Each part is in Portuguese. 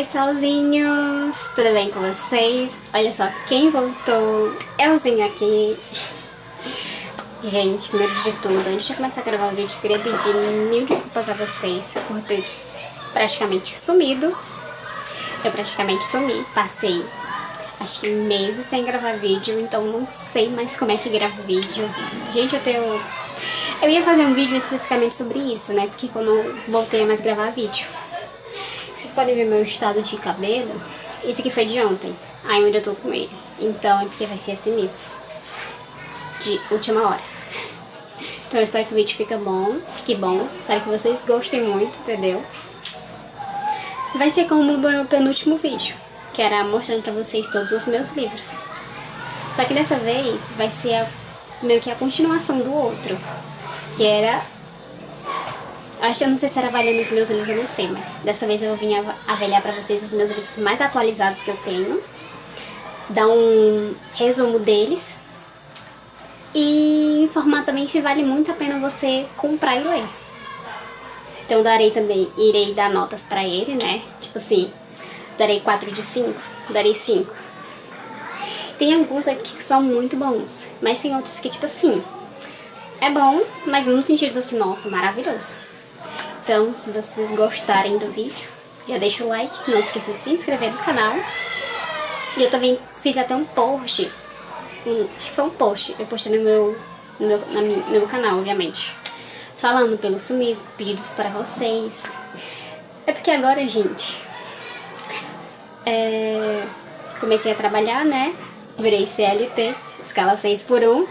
pessoalzinhos, tudo bem com vocês? Olha só, quem voltou, Elzinha aqui. Gente, primeiro de tudo, antes de começar a gravar o vídeo, eu queria pedir mil desculpas a vocês por ter praticamente sumido. Eu praticamente sumi, passei acho que meses sem gravar vídeo, então não sei mais como é que grava vídeo. Gente, eu ia fazer um vídeo especificamente sobre isso, né? Porque quando eu voltei a mais gravar vídeo. Vocês podem ver meu estado de cabelo. Esse aqui foi de ontem. Aí eu ainda tô com ele. Então é porque vai ser assim mesmo. De última hora. Então eu espero que o vídeo fique bom. Espero que vocês gostem muito, entendeu? Vai ser como o meu penúltimo vídeo, que era mostrando pra vocês todos os meus livros. Só que dessa vez vai ser meio que a continuação do outro. Que era... Acho que eu não sei se era avaliando os meus livros, eu não sei, mas dessa vez eu vim avaliar pra vocês os meus livros mais atualizados que eu tenho. Dar um resumo deles. E informar também se vale muito a pena você comprar e ler. Então irei dar notas pra ele, né? Tipo assim, darei 4 de 5, darei 5. Tem alguns aqui que são muito bons, mas tem outros que tipo assim, é bom, mas não no sentido assim, nossa, maravilhoso. Então, se vocês gostarem do vídeo, já deixa o like, não esqueça de se inscrever no canal. E eu também fiz até um post, acho que foi um post, eu postei no meu canal, obviamente. Falando pelo sumiço, pedidos para vocês. É porque agora, gente, comecei a trabalhar, né? Virei CLT, escala 6x1.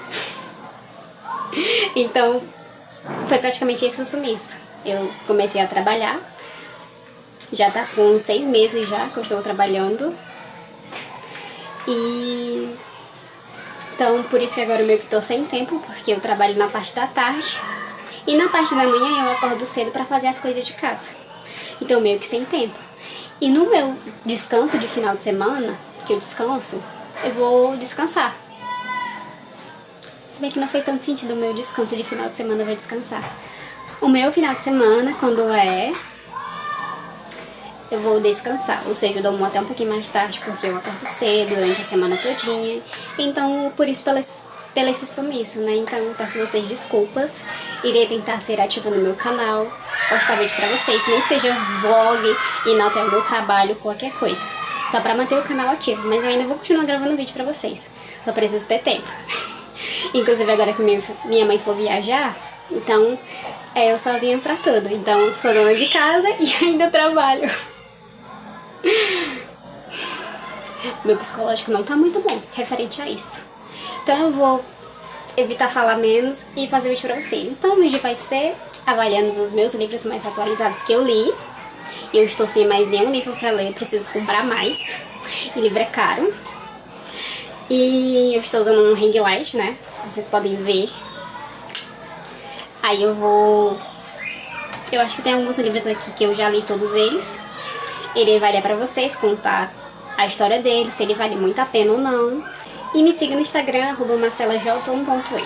Então, foi praticamente esse o sumiço. Eu comecei a trabalhar. Já tá com 6 meses já que eu estou trabalhando. E... Então, por isso que agora eu meio que tô sem tempo, porque eu trabalho na parte da tarde. E na parte da manhã eu acordo cedo pra fazer as coisas de casa. Então meio que sem tempo. E no meu descanso de final de semana, que eu descanso, eu vou descansar. Se bem que não fez tanto sentido o meu descanso de final de semana, eu vou descansar. O meu final de semana, quando eu vou descansar. Ou seja, eu durmo até um pouquinho mais tarde, porque eu acordo cedo durante a semana todinha. Então, por isso, pelo esse sumiço, né? Então eu peço vocês desculpas. Irei tentar ser ativa no meu canal, postar vídeo pra vocês, nem que seja vlog, indo até o meu trabalho, qualquer coisa. Só pra manter o canal ativo, mas eu ainda vou continuar gravando vídeo pra vocês. Só preciso ter tempo. Inclusive agora que minha mãe for viajar, então eu sozinha pra tudo. Então sou dona de casa e ainda trabalho. Meu psicológico não tá muito bom referente a isso. Então eu vou evitar falar menos e fazer o vídeo pra vocês. Então o vídeo vai ser avaliando os meus livros mais atualizados que eu li. Eu estou sem mais nenhum livro pra ler, preciso comprar mais. E livro é caro. E eu estou usando um ring light, né? Vocês podem ver. Aí eu acho que tem alguns livros aqui que eu já li todos eles. Irei avaliar pra vocês, contar a história dele, se ele vale muito a pena ou não. E me siga no Instagram, @marcelaj1.8,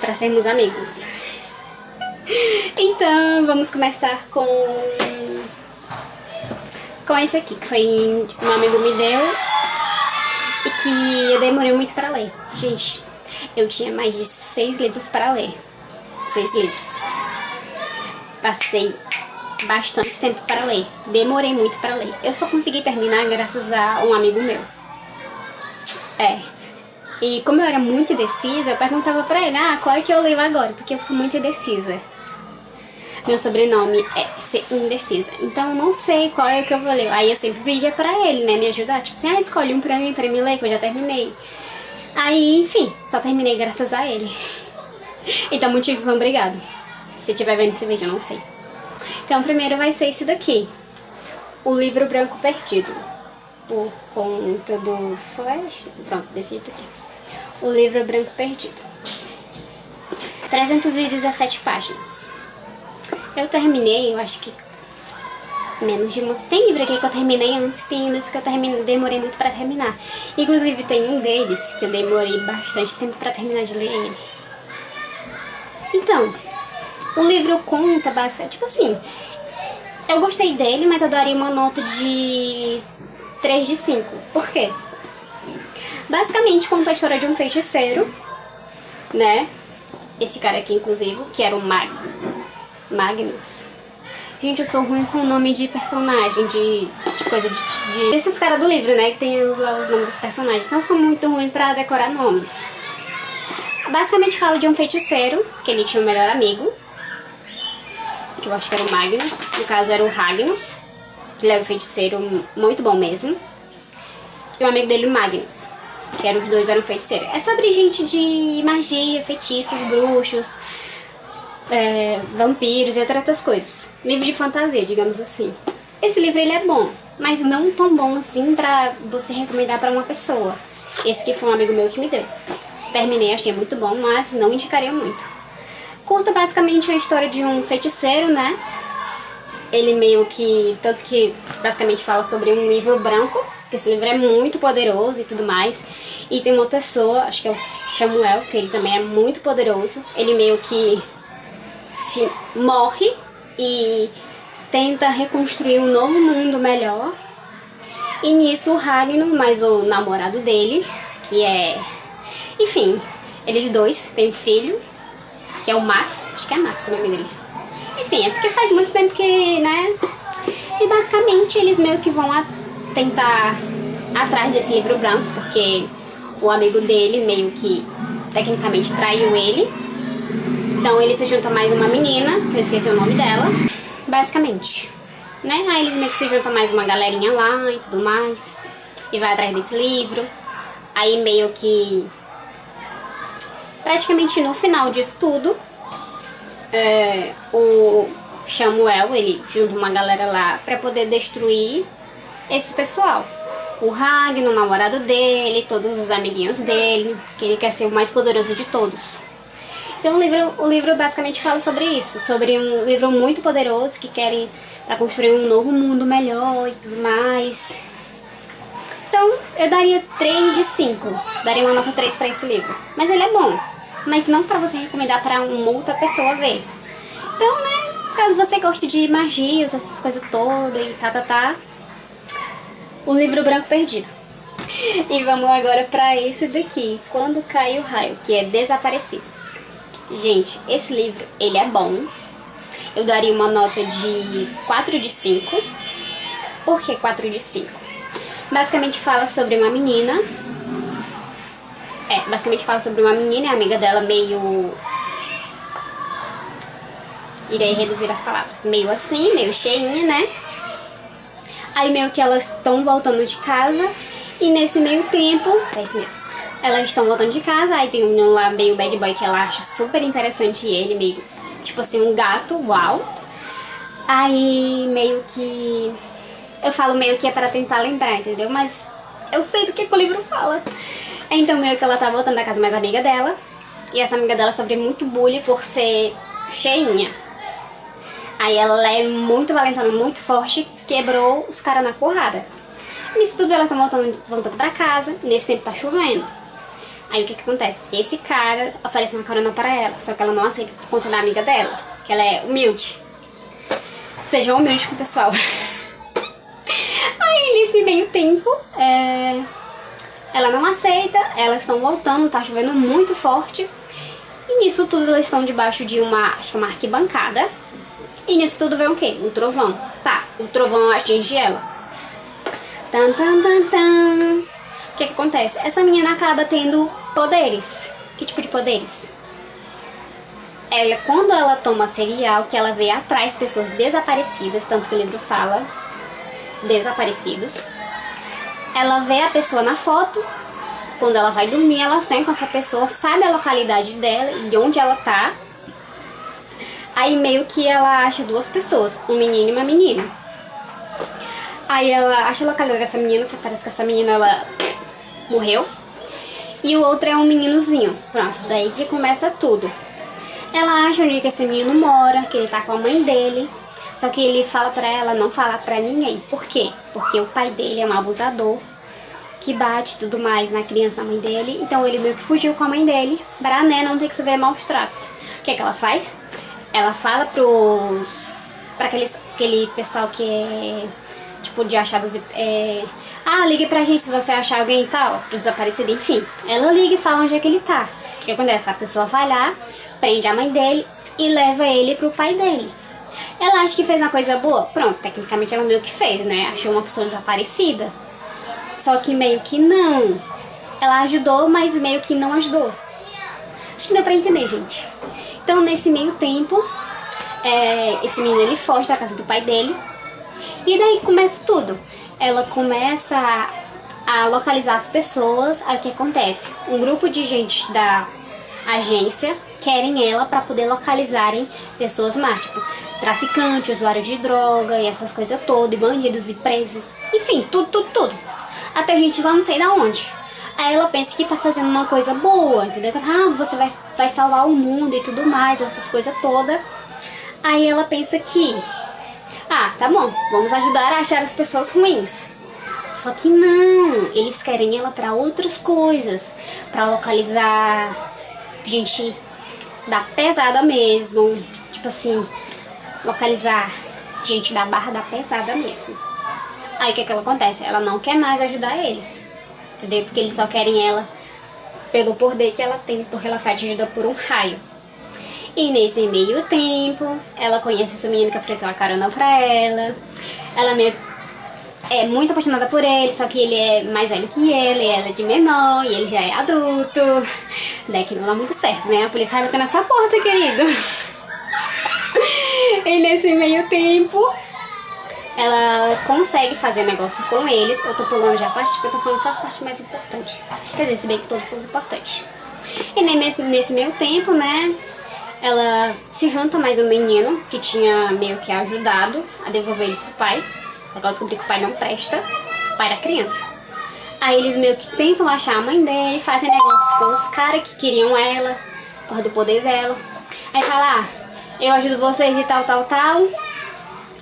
para sermos amigos. Então, vamos começar com esse aqui, que foi um amigo me deu e que eu demorei muito para ler. Gente, eu tinha mais de 6 livros para ler. 6 livros. Passei bastante tempo para ler. Demorei muito para ler. Eu só consegui terminar graças a um amigo meu. E como eu era muito indecisa, eu perguntava pra ele, qual é que eu leio agora? Porque eu sou muito indecisa. Meu sobrenome é ser indecisa. Então eu não sei qual é que eu vou ler. Aí eu sempre pedia pra ele, né, me ajudar. Tipo assim, escolhe um pra mim ler, que eu já terminei. Aí, enfim, só terminei graças a ele. Então, muitíssimo obrigado. Se estiver vendo esse vídeo, eu não sei. Então, o primeiro vai ser esse daqui. O Livro Branco Perdido. Por conta do Flash. Pronto, desse jeito aqui. O Livro Branco Perdido. 317 páginas. Eu terminei, eu acho que menos de umas... Tem livro aqui que eu terminei antes, tem uns que eu demorei muito pra terminar. Inclusive tem um deles que eu demorei bastante tempo pra terminar de ler ele. Então, o livro conta bastante, tipo assim, Eu gostei dele, mas eu daria uma nota de 3 de 5. Por quê? Basicamente conta a história de um feiticeiro, né? Esse cara aqui, inclusive, que era o Magnus. Gente, eu sou ruim com o nome de personagem, de coisa desses caras do livro, né? Que tem lá os nomes dos personagens. Então eu sou muito ruim pra decorar nomes. Basicamente fala de um feiticeiro, que ele tinha um melhor amigo, que eu acho que era o Magnus. No caso era o Ragnus, que ele era um feiticeiro muito bom mesmo. E o amigo dele, o Magnus, que os dois eram feiticeiros. É sobre gente de magia, feitiços, bruxos, vampiros e outras coisas. Livro de fantasia, digamos assim. Esse livro ele é bom, mas não tão bom assim pra você recomendar pra uma pessoa. Esse que foi um amigo meu que me deu. Terminei, achei muito bom, mas não indicaria muito. Conta basicamente a história de um feiticeiro, né? Ele meio que, tanto que basicamente fala sobre um livro branco, que esse livro é muito poderoso e tudo mais. E tem uma pessoa, acho que é o Samuel, que ele também é muito poderoso. Ele meio que se morre e tenta reconstruir um novo mundo melhor. E nisso o Ragnar, mais o namorado dele, que é... Enfim, eles dois têm um filho, que é o Max, acho que é Max o nome dele. Enfim, é porque faz muito tempo que, né? E basicamente eles meio que vão tentar atrás desse livro branco, porque o amigo dele meio que tecnicamente traiu ele. Então ele se junta mais uma menina, que eu esqueci o nome dela, basicamente, né? Aí eles meio que se juntam mais uma galerinha lá e tudo mais, e vai atrás desse livro. Aí meio que, praticamente no final disso tudo, o Samuel, ele junta uma galera lá pra poder destruir esse pessoal. O Ragnar, o namorado dele, todos os amiguinhos dele, que ele quer ser o mais poderoso de todos. Então o livro basicamente fala sobre isso, sobre um livro muito poderoso que querem para construir um novo mundo melhor e tudo mais. Então eu daria 3 de 5, daria uma nota 3 para esse livro. Mas ele é bom, mas não para você recomendar para uma outra pessoa ver. Então, né, caso você goste de magia, essas coisas todas e o livro branco perdido. E vamos agora para esse daqui, Quando Cai o Raio, que é Desaparecidos. Gente, esse livro, ele é bom. Eu daria uma nota de 4 de 5. Por que 4 de 5? Basicamente fala sobre uma menina. Basicamente fala sobre uma menina e a amiga dela meio... Irei reduzir as palavras. Meio assim, meio cheinha, né? Aí meio que elas estão voltando de casa. E nesse meio tempo... É isso mesmo. Elas estão voltando de casa, aí tem um menino lá meio bad boy que ela acha super interessante ele, meio, tipo assim, um gato, uau. Aí meio que... Eu falo meio que é pra tentar lembrar, entendeu? Mas eu sei do que o livro fala. Então meio que ela tá voltando da casa mais amiga dela, e essa amiga dela sofre muito bullying por ser cheinha. Aí ela é muito valentona, muito forte, quebrou os caras na porrada. Nisso tudo elas estão voltando pra casa, nesse tempo tá chovendo. Aí o que acontece? Esse cara oferece uma carona para ela, só que ela não aceita por conta da amiga dela, que ela é humilde. Sejam humildes com o pessoal. Aí nesse meio tempo, ela não aceita, elas estão voltando, tá chovendo muito forte. E nisso tudo elas estão debaixo de acho que uma arquibancada. E nisso tudo vem o quê? Um trovão. Tá, o trovão atinge ela. Tan, tan, tan, tan. O que acontece? Essa menina acaba tendo poderes. Que tipo de poderes? Quando ela toma cereal, que ela vê atrás pessoas desaparecidas, tanto que o livro fala desaparecidos. Ela vê a pessoa na foto. Quando ela vai dormir, ela sonha com essa pessoa, sabe a localidade dela e de onde ela tá. Aí meio que ela acha duas pessoas, um menino e uma menina. Aí ela acha a localidade dessa menina, só parece que essa menina ela morreu. E o outro é um meninozinho. Pronto, daí que começa tudo. Ela acha onde que esse menino mora, que ele tá com a mãe dele. Só que ele fala pra ela não falar pra ninguém. Por quê? Porque o pai dele é um abusador, que bate e tudo mais na criança, na mãe dele. Então ele meio que fugiu com a mãe dele pra, né, não ter que sofrer maus tratos. O que é que ela faz? Ela fala pra aquele pessoal que é, tipo, de achados, ligue pra gente se você achar alguém e tal, pro desaparecido, enfim. Ela liga e fala onde é que ele tá. O que acontece? A pessoa vai lá, prende a mãe dele e leva ele pro pai dele. Ela acha que fez uma coisa boa? Pronto, tecnicamente ela meio que fez, né? Achou uma pessoa desaparecida. Só que meio que não. Ela ajudou, mas meio que não ajudou. Acho que deu pra entender, gente. Então, nesse meio tempo, esse menino ele foge da casa do pai dele. E daí começa tudo. Ela começa a localizar as pessoas. Aí o que acontece? Um grupo de gente da agência querem ela pra poder localizarem pessoas má, tipo traficante, usuário de droga e essas coisas todas, e bandidos e presos, enfim, tudo. Até gente lá não sei da onde. Aí ela pensa que tá fazendo uma coisa boa, entendeu? Você vai salvar o mundo e tudo mais, essas coisas todas. Aí ela pensa que, tá bom, vamos ajudar a achar as pessoas ruins. Só que não, eles querem ela pra outras coisas, pra localizar gente da pesada mesmo, tipo assim, localizar gente da barra da pesada mesmo. Aí o que ela acontece? Ela não quer mais ajudar eles, entendeu? Porque eles só querem ela pelo poder que ela tem, porque ela foi atingida por um raio. E nesse meio tempo, ela conhece esse menino que ofereceu uma carona pra ela. Ela meio é muito apaixonada por ele, só que ele é mais velho que ela é de menor, e ele já é adulto. Daí que não dá muito certo, né? A polícia vai bater na sua porta, querido. E nesse meio tempo, ela consegue fazer negócio com eles. Eu tô pulando já a parte, porque eu tô falando só as partes mais importantes. Quer dizer, se bem que todos são importantes. E nesse meio tempo, né, ela se junta mais um menino que tinha meio que ajudado a devolver ele pro pai. Agora descobri que o pai não presta, o pai da criança. Aí eles meio que tentam achar a mãe dele, fazem negócio com os caras que queriam ela, por causa do poder dela. Aí fala, eu ajudo vocês e tal,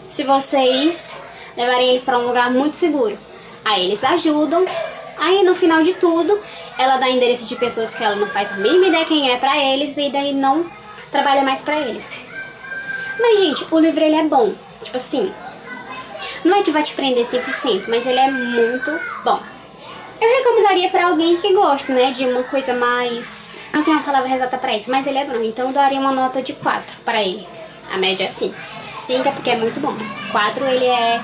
se vocês levarem eles pra um lugar muito seguro. Aí eles ajudam, aí no final de tudo, ela dá endereço de pessoas que ela não faz a mínima ideia quem é pra eles, e daí não trabalha mais pra eles. Mas gente, o livro ele é bom, tipo assim, não é que vai te prender 100%, mas ele é muito bom. Eu recomendaria pra alguém que gosta, né, de uma coisa mais... Não tem uma palavra exata pra isso, mas ele é bom. Então eu daria uma nota de 4 pra ele. A média é 5. 5 é porque é muito bom. 4 ele é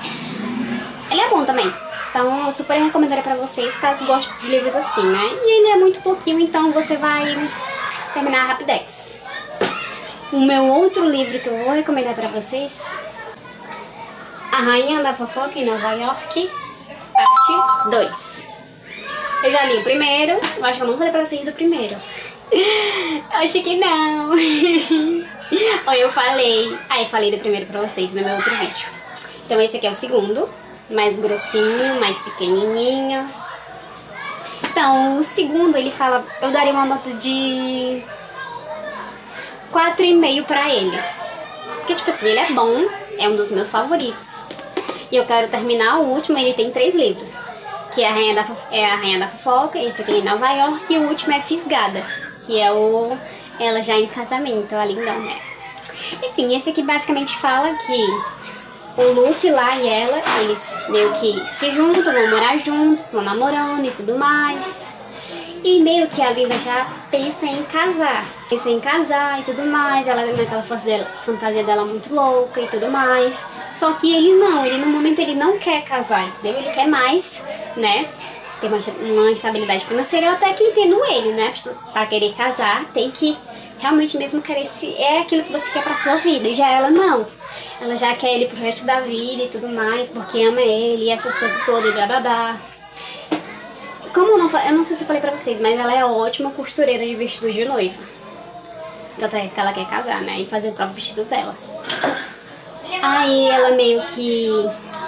bom também. Então eu super recomendaria pra vocês, caso gostem de livros assim, né? E ele é muito pouquinho, então você vai terminar rapidex. O meu outro livro que eu vou recomendar pra vocês... A Rainha da Fofoca em Nova York, parte 2. Eu já li o primeiro, eu acho que eu não falei pra vocês do primeiro. Acho que não. Ou eu falei. Falei do primeiro pra vocês no meu outro vídeo. Então esse aqui é o segundo, mais grossinho, mais pequenininho. Então o segundo ele fala, eu daria uma nota de 4,5 pra ele. Porque tipo assim, ele é bom, é um dos meus favoritos. E eu quero terminar o último, ele tem 3 livros. Que é a Rainha da Fofoca, esse aqui em Nova York, e o último é Fisgada, que é ela já em casamento, a lindão, né? Enfim, esse aqui basicamente fala que o Luke lá e ela, eles meio que se juntam, vão morar juntos, vão namorando e tudo mais. E meio que a Linda já pensa em casar. Pensa em casar e tudo mais. Ela naquela fantasia dela muito louca e tudo mais. Só que ele não. Ele no momento ele não quer casar, entendeu? Ele quer mais, né? Ter uma estabilidade financeira. Eu até que entendo ele, né? Pra querer casar, tem que realmente mesmo querer é aquilo que você quer pra sua vida. E já ela não. Ela já quer ele pro resto da vida e tudo mais, porque ama ele e essas coisas todas e blá blá blá. Como eu não sei se eu falei pra vocês, mas ela é ótima costureira de vestidos de noiva. Tanto é que ela quer casar, né? E fazer o próprio vestido dela. Aí ela meio que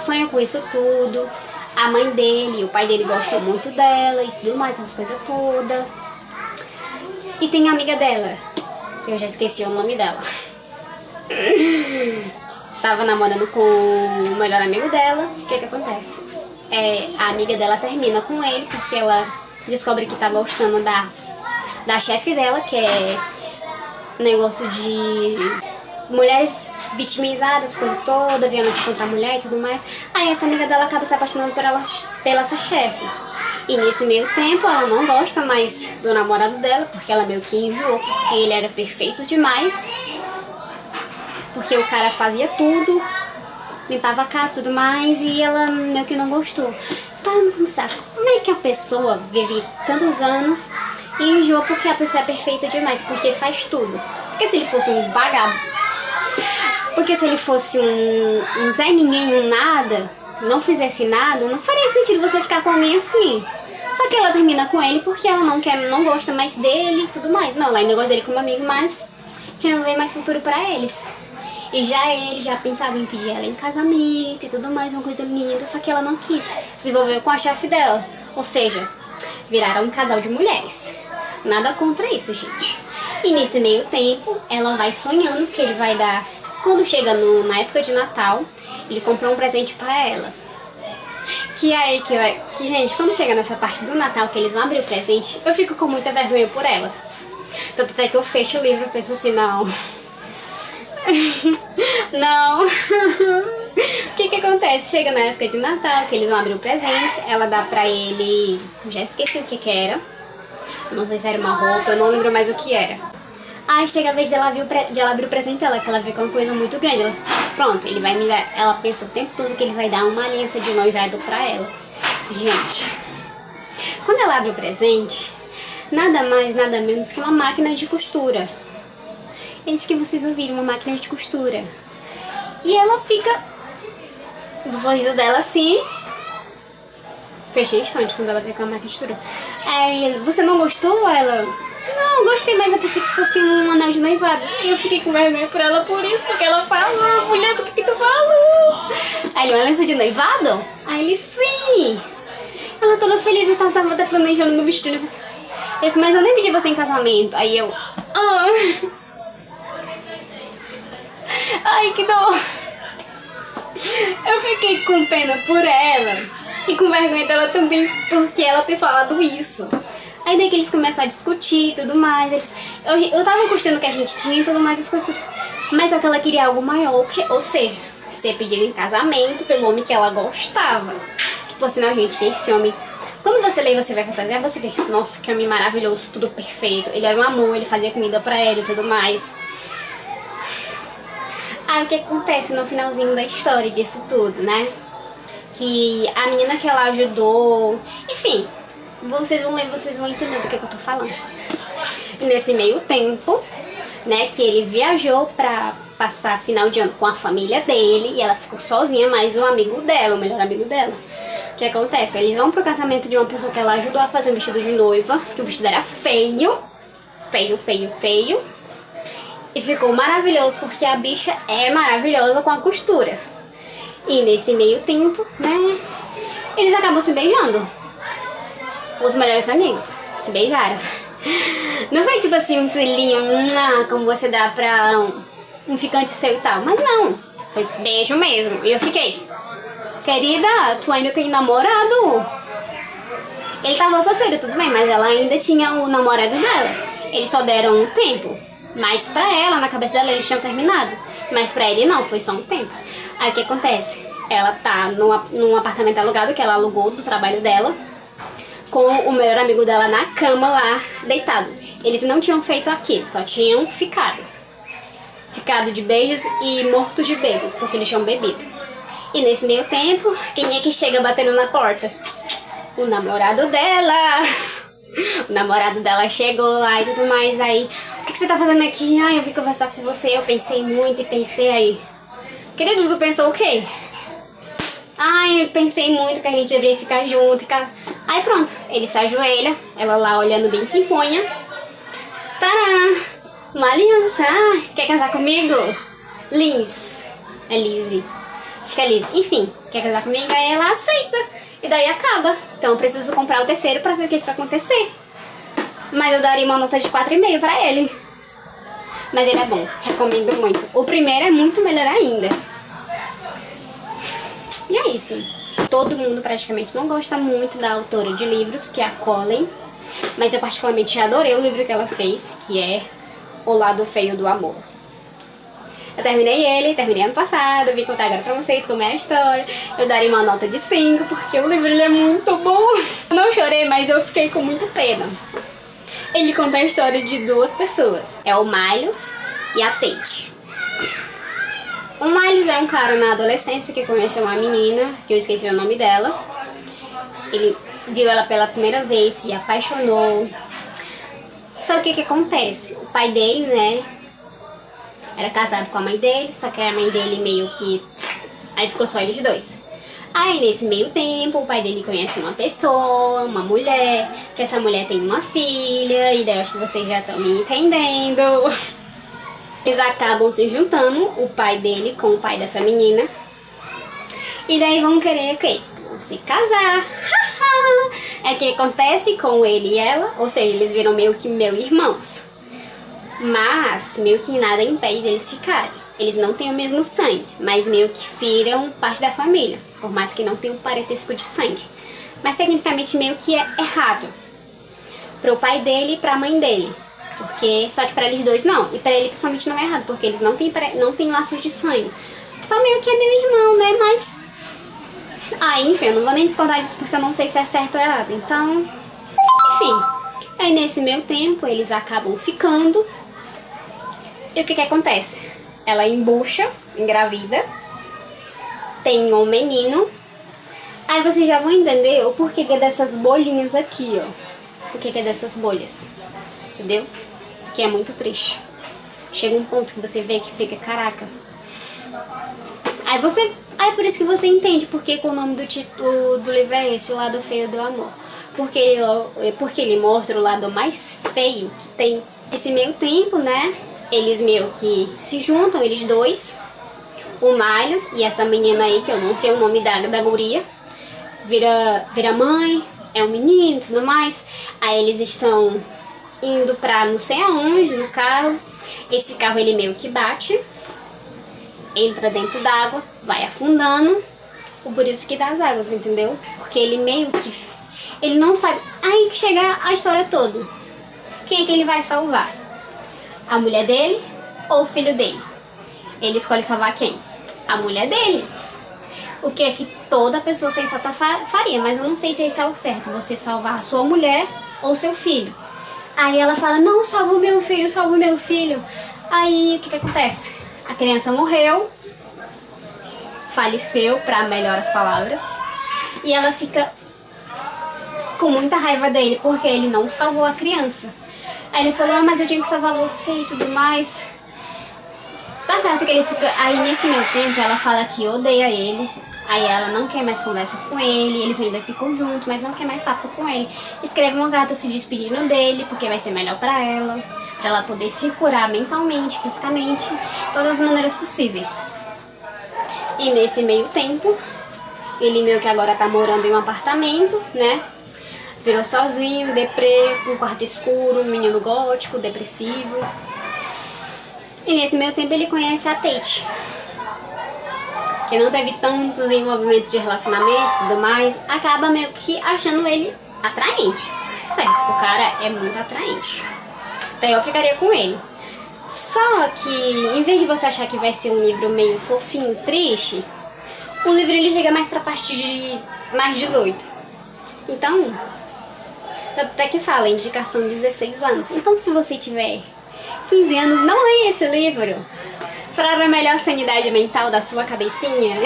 sonha com isso tudo. A mãe dele, o pai dele gostam muito dela e tudo mais, essas coisas todas. E tem a amiga dela, que eu já esqueci o nome dela. Tava namorando com o melhor amigo dela. O que acontece? A amiga dela termina com ele porque ela descobre que tá gostando da chefe dela, que é negócio de mulheres vitimizada, essa coisa toda, violência contra a mulher e tudo mais. Aí essa amiga dela acaba se apaixonando por ela, pela essa chefe. E nesse meio tempo ela não gosta mais do namorado dela, porque ela meio que enjoou, porque ele era perfeito demais. Porque o cara fazia tudo, limpava a casa e tudo mais, e ela meio que não gostou. Para não começar, como é que a pessoa vive tantos anos e enjoa porque a pessoa é perfeita demais, porque faz tudo? Porque se ele fosse um vagabundo, porque se ele fosse um Zé Ninguém, um nada, não fizesse nada, não faria sentido você ficar com alguém assim. Só que ela termina com ele porque ela não gosta mais dele e tudo mais. Não, ela ainda gosta dele como amigo, mas que não vê mais futuro pra eles. E já ele já pensava em pedir ela em casamento e tudo mais, uma coisa linda, só que ela não quis. Se envolveu com a chefe dela. Ou seja, viraram um casal de mulheres. Nada contra isso, gente. E nesse meio tempo, ela vai sonhando que ele vai dar... Quando chega na época de Natal, ele comprou um presente pra ela. Que aí que vai... Que, gente, quando chega nessa parte do Natal, que eles vão abrir o presente, eu fico com muita vergonha por ela. Tanto até que eu fecho o livro e penso assim, não... Não. O que acontece? Chega na época de Natal, que eles vão abrir o presente, ela dá pra ele... Já esqueci o que era. Não sei se era uma roupa, eu não lembro mais o que era. Aí chega a vez de ela abrir o presente dela, que ela vê que é uma coisa muito grande. Ela, pronto, ele vai me dar... Ela pensa o tempo todo que ele vai dar uma aliança de noivado pra ela. Gente, quando ela abre o presente, nada mais, nada menos que uma máquina de costura. É isso que vocês ouviram, uma máquina de costura. E ela fica do sorriso dela assim. Fechei instante quando ela vê com a máquina de costura. Aí, você não gostou? Ela... Não, gostei, mas eu pensei que fosse um anel de noivado. E eu fiquei com vergonha por ela por isso, porque ela falou, mulher, por que tu falou? Aí ele, uma aliança de noivado? Aí ele, sim. Ela toda feliz e tava até planejando meu vestido. Eu disse, mas eu nem pedi você em casamento. Aí eu... Ai, que dor. Eu fiquei com pena por ela e com vergonha dela também, porque ela ter falado isso. Aí daí que eles começam a discutir e tudo mais. Eu tava gostando do que a gente tinha e tudo mais, as coisas. Mas só que ela queria algo maior, ou seja, ser pedida em casamento pelo homem que ela gostava. Que por sinal, gente, esse homem... Quando você lê e você vai fantasiar, você vê, nossa, que homem maravilhoso, tudo perfeito. Ele era um amor, ele fazia comida pra ela e tudo mais. Aí o que acontece no finalzinho da história disso tudo, né? Que a menina que ela ajudou... Enfim, vocês vão ler, vocês vão entender do que eu tô falando. E nesse meio tempo, né, que ele viajou pra passar final de ano com a família dele. E ela ficou sozinha, mais um amigo dela, o melhor amigo dela. O que acontece? Eles vão pro casamento de uma pessoa que ela ajudou a fazer um vestido de noiva. Que o vestido era feio. Feio, feio, feio. E ficou maravilhoso, porque a bicha é maravilhosa com a costura. E nesse meio tempo, né, eles acabam se beijando. Os melhores amigos se beijaram. Não foi tipo assim um selinho, como você dá pra um ficante seu e tal. Mas não, foi beijo mesmo. E eu fiquei, querida, tu ainda tem namorado? Ele tava solteiro, tudo bem, mas ela ainda tinha o namorado dela. Eles só deram um tempo. Mas pra ela, na cabeça dela, eles tinham terminado. Mas pra ele não, foi só um tempo. Aí o que acontece? Ela tá num apartamento alugado que ela alugou do trabalho dela, com o melhor amigo dela na cama lá, deitado. Eles não tinham feito aquilo, só tinham ficado. Ficado de beijos e mortos de bêbados, porque eles tinham bebido. E nesse meio tempo, quem é que chega batendo na porta? O namorado dela. O namorado dela chegou lá e tudo mais, aí... O que você tá fazendo aqui? Ah, eu vim conversar com você, eu pensei muito e pensei aí. Querido, tu pensou o quê? Ai, eu pensei muito que a gente deveria ficar junto e casar. Aí pronto, ele se ajoelha, ela lá olhando bem pimpolha. Tadã! Uma aliança. Ah, quer casar comigo? Liz. É Lizzie. Acho que é Liz. Enfim, quer casar comigo? Aí ela aceita. E daí acaba. Então eu preciso comprar o terceiro pra ver o que vai acontecer. Mas eu daria uma nota de 4,5 pra ele. Mas ele é bom, recomendo muito. O primeiro é muito melhor ainda. E é isso. Todo mundo praticamente não gosta muito da autora de livros, que é a Colleen. Mas eu particularmente adorei o livro que ela fez, que é O Lado Feio do Amor. Eu terminei ele, terminei ano passado, vim contar agora pra vocês como é a história. Eu daria uma nota de 5, porque o livro ele é muito bom. Eu não chorei, mas eu fiquei com muita pena. Ele conta a história de duas pessoas, é o Miles e a Tate. O Miles é um cara na adolescência que conheceu uma menina, que eu esqueci o nome dela. Ele viu ela pela primeira vez, se apaixonou. Só que o que acontece? O pai dele, né, era casado com a mãe dele, só que a mãe dele meio que... Aí ficou só eles dois. Aí nesse meio tempo, o pai dele conhece uma pessoa, uma mulher, que essa mulher tem uma filha, e daí eu acho que vocês já estão me entendendo. Eles acabam se juntando, o pai dele com o pai dessa menina. E daí vão querer o quê? Vão se casar. É o que acontece com ele e ela, ou seja, eles viram meio que meus irmãos. Mas meio que nada impede deles ficarem. Eles não têm o mesmo sangue, mas meio que viram parte da família, por mais que não tenham um parentesco de sangue. Mas tecnicamente meio que é errado pro pai dele e pra mãe dele. Porque, só que pra eles dois não, e pra ele principalmente não é errado, porque eles não têm laços de sangue. Só meio que é meu irmão, né, mas... enfim, eu não vou nem discordar disso porque eu não sei se é certo ou errado, então... Enfim, aí nesse meio tempo eles acabam ficando. E o que acontece? Ela embucha, engravida, tem um menino. Aí vocês já vão entender o porquê que é dessas bolinhas aqui, ó. Por que é dessas bolhas, entendeu? Que é muito triste. Chega um ponto que você vê que fica, caraca. Aí por isso que você entende porque que o nome do título do livro é esse, O Lado Feio do Amor. Porque ele mostra o lado mais feio que tem. Esse meio tempo, né? Eles meio que se juntam, eles dois. O Miles e essa menina aí, que eu não sei o nome da guria. Vira mãe, é um menino e tudo mais. Aí eles estão indo pra não sei aonde, no carro. Esse carro ele meio que bate, entra dentro d'água, vai afundando. Por isso que dá as águas, entendeu? Porque ele meio que... Ele não sabe... Aí que chega a história toda. Quem é que ele vai salvar? A mulher dele ou o filho dele? Ele escolhe salvar quem? A mulher dele. O que é que toda pessoa sensata faria, mas eu não sei se esse é o certo. Você salvar a sua mulher ou seu filho. Aí ela fala, não, salva o meu filho, salva o meu filho. Aí o que acontece? A criança morreu, faleceu, para melhor as palavras, e ela fica com muita raiva dele porque ele não salvou a criança. Aí ele falou, mas eu tinha que salvar você e tudo mais. Tá certo que ele fica... Aí nesse meio tempo ela fala que odeia ele. Aí ela não quer mais conversa com ele. Eles ainda ficam juntos, mas não quer mais papo com ele. Escreve uma carta se despedindo dele, porque vai ser melhor pra ela poder se curar mentalmente, fisicamente, todas as maneiras possíveis. E nesse meio tempo, ele meio que agora tá morando em um apartamento, né? Virou sozinho, deprê, um quarto escuro, um menino gótico, depressivo. E nesse meio tempo ele conhece a Tate, que não teve tantos envolvimentos de relacionamento e tudo mais. Acaba meio que achando ele atraente. Certo, o cara é muito atraente. Então eu ficaria com ele. Só que, em vez de você achar que vai ser um livro meio fofinho, triste, o livro ele chega mais pra parte de mais 18. Então... Até que fala, indicação 16 anos. Então se você tiver 15 anos, não leia esse livro. Para a melhor sanidade mental da sua cabecinha.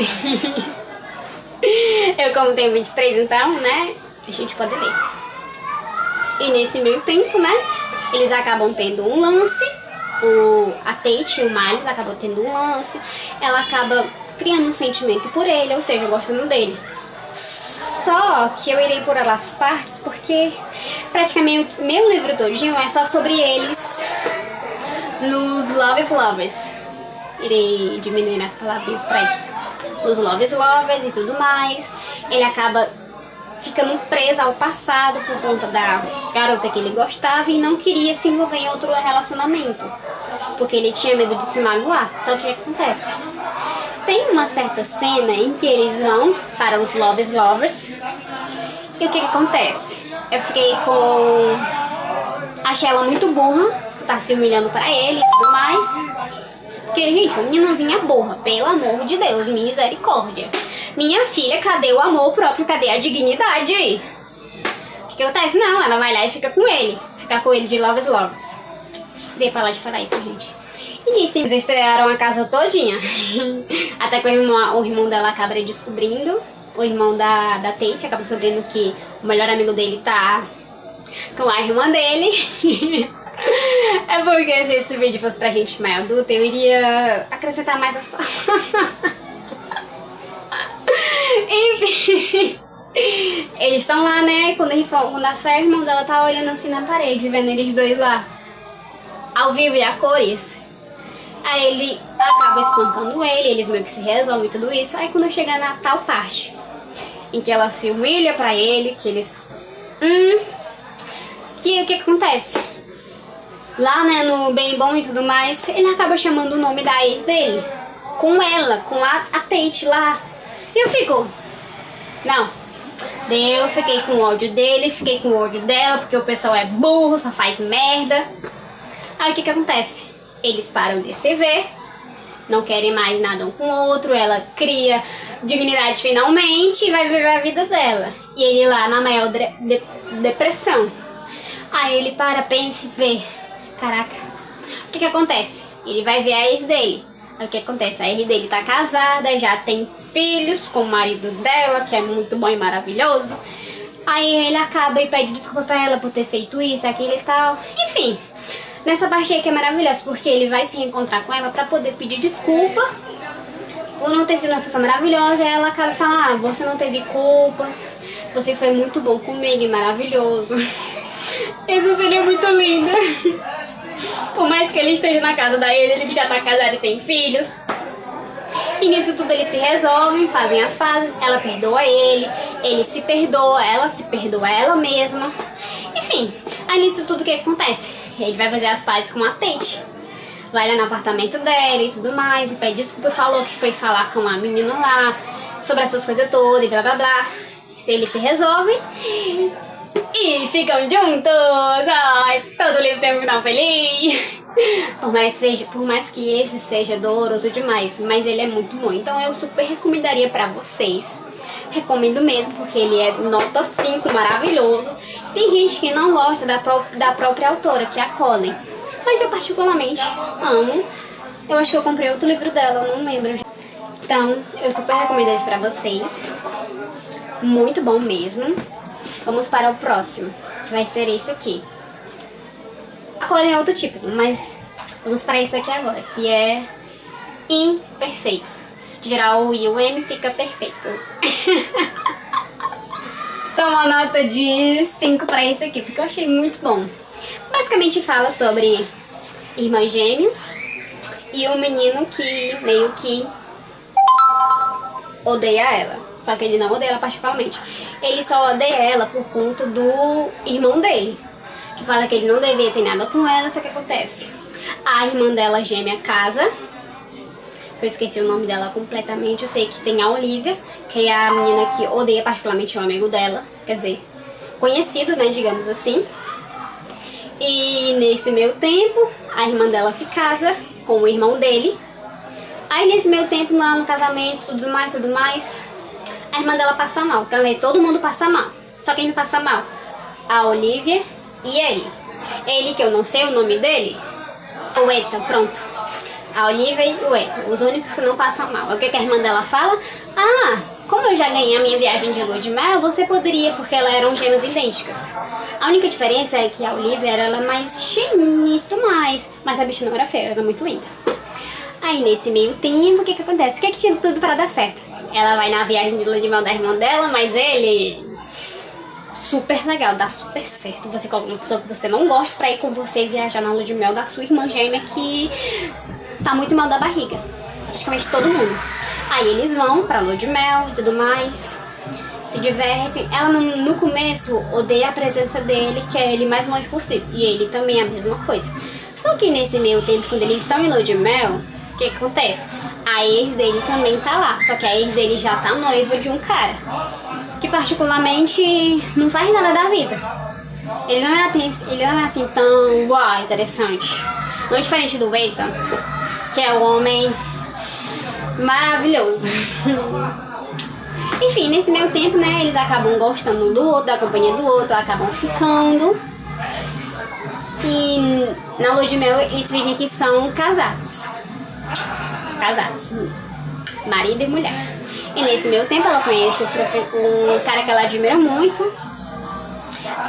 Eu como tenho 23, então, né, a gente pode ler. E nesse meio tempo, né, eles acabam tendo um lance. A Tate e o Miles acabam tendo um lance. Ela acaba criando um sentimento por ele, ou seja, gostando dele. Só que eu irei por elas partes, porque praticamente meu livro todinho é só sobre eles nos Lovers. Irei diminuir as palavrinhas pra isso. Nos Lovers e tudo mais. Ele acaba ficando preso ao passado por conta da garota que ele gostava e não queria se envolver em outro relacionamento, porque ele tinha medo de se magoar. Só que o que acontece? Tem uma certa cena em que eles vão para os Lovers. E o que acontece? Eu fiquei com... Achei ela muito burra, tá se humilhando pra ele e tudo mais. Porque, gente, uma meninazinha burra, pelo amor de Deus, misericórdia. Minha filha, cadê o amor próprio? Cadê a dignidade aí? O que acontece? Não, ela vai lá e fica com ele. Fica com ele de loves. Dei pra lá de falar isso, gente. E nisso, eles estrearam a casa todinha. Até que o irmão dela acaba descobrindo. O irmão da Tate acaba descobrindo que o melhor amigo dele tá com a irmã dele. É porque se esse vídeo fosse pra gente mais adulta, eu iria acrescentar mais as palavras. Enfim. Eles estão lá, né? Quando a fé, o irmão dela tá olhando assim na parede, vendo eles dois lá, ao vivo e a cores. Aí ele acaba espancando ele, eles meio que se resolvem tudo isso. Aí quando chega na tal parte em que ela se humilha pra ele, que eles... o que acontece? Lá, né, no bem bom e tudo mais, ele acaba chamando o nome da ex dele. Com ela, com a Tate lá. E eu fico... Não. Eu fiquei com ódio dele, fiquei com ódio dela, porque o pessoal é burro, só faz merda. Aí o que acontece? Eles param de se ver, não querem mais nada um com o outro, ela cria dignidade finalmente e vai viver a vida dela. E ele lá na maior depressão. Aí ele pensa e vê, caraca, o que acontece? Ele vai ver a ex dele. Aí o que acontece? A ex dele tá casada, já tem filhos com o marido dela, que é muito bom e maravilhoso. Aí ele acaba e pede desculpa pra ela por ter feito isso, aquilo e tal. Enfim, nessa parte aí que é maravilhosa, porque ele vai se reencontrar com ela pra poder pedir desculpa por não ter sido uma pessoa maravilhosa. E ela acaba falando, você não teve culpa, você foi muito bom comigo e maravilhoso. Essa seria muito linda. Por mais que ele esteja na casa da ele já tá casado e tem filhos. E nisso tudo eles se resolvem, fazem as pazes, ela perdoa ele se perdoa, ela se perdoa ela mesma. Enfim, aí nisso tudo o que acontece? Ele vai fazer as pazes com a Tate. Vai lá no apartamento dela e tudo mais, e pede desculpa, falou que foi falar com a menina lá sobre essas coisas todas e blá blá blá. Se eles se resolvem e ficam juntos. Ai, todo livro tem um final feliz. Por mais que esse seja doloroso demais, mas ele é muito bom. Então eu super recomendaria pra vocês. Recomendo mesmo, porque ele é nota 5, maravilhoso. Tem gente que não gosta da própria autora, que é a Colleen. Mas eu particularmente amo. Eu acho que eu comprei outro livro dela, eu não lembro. Então, eu super recomendo esse pra vocês. Muito bom mesmo. Vamos para o próximo, que vai ser esse aqui. A Colleen é outro tipo, mas vamos para esse aqui agora, que é Imperfeitos. Se tirar o I e o M, fica perfeito. Então, uma nota de 5 para esse aqui, porque eu achei muito bom. Basicamente fala sobre irmãs gêmeas e um menino que meio que odeia ela. Só que ele não odeia ela particularmente. Ele só odeia ela por conta do irmão dele, que fala que ele não devia ter nada com ela. Só que acontece, a irmã dela gêmea casa, eu esqueci o nome dela completamente. Eu sei que tem a Olivia, que é a menina que odeia particularmente o amigo dela, quer dizer, conhecido, né, digamos assim. E nesse meio tempo, a irmã dela se casa com o irmão dele. Aí nesse meio tempo, lá no casamento, tudo mais, a irmã dela passa mal. Também todo mundo passa mal. Só quem não passa mal? A Olivia e ele. Ele, que eu não sei o nome dele, o Ethan, pronto. A Olivia e o Ethan, os únicos que não passam mal. O que a irmã dela fala? Ah, como eu já ganhei a minha viagem de lua de mel, você poderia, porque elas eram gêmeas idênticas. A única diferença é que a Olivia era mais cheinha e tudo mais, mas a bicha não era feia, era muito linda. Aí nesse meio tempo, o que acontece? O que tinha tudo pra dar certo? Ela vai na viagem de lua de mel da irmã dela, mas ele... super legal, dá super certo. Você coloca uma pessoa que você não gosta pra ir com você viajar na lua de mel da sua irmã gêmea que tá muito mal da barriga. Praticamente todo mundo. Aí eles vão pra lua de mel e tudo mais, se divertem. Ela no começo odeia a presença dele, quer ele mais longe possível. E ele também é a mesma coisa. Só que nesse meio tempo, quando eles estão em lua de mel, o que acontece? A ex dele também tá lá. Só que a ex dele já tá noiva de um cara que particularmente não faz nada da vida. Ele não é assim tão interessante. Não diferente do Ethan, que é um homem maravilhoso. Enfim, nesse meio tempo, né, eles acabam gostando do outro, da companhia do outro, acabam ficando. E na lua de mel eles fingem que são casados. Casados. Marido e mulher. E nesse meio tempo ela conhece um cara que ela admira muito.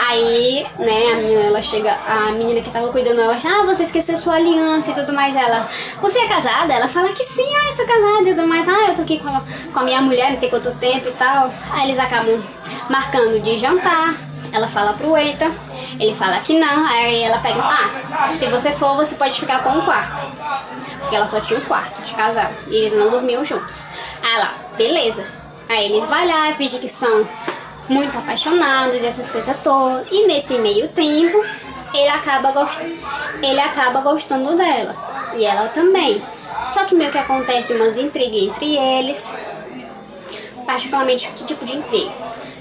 Aí, né, a menina que tava cuidando dela, você esqueceu sua aliança e tudo mais. Ela, você é casada? Ela fala que sim, eu sou casada e tudo mais. Eu tô aqui com a minha mulher, não sei quanto tempo e tal. Aí eles acabam marcando de jantar. Ela fala pro Eita, ele fala que não. Aí ela pega, se você for, você pode ficar com um quarto. Porque ela só tinha um quarto de casal e eles não dormiam juntos. Aí ela, beleza. Aí eles vão lá e fingem que são muito apaixonados e essas coisas todas. E nesse meio tempo, ele acaba gostando dela. E ela também. Só que meio que acontece umas intrigas entre eles. Particularmente, que tipo de intriga?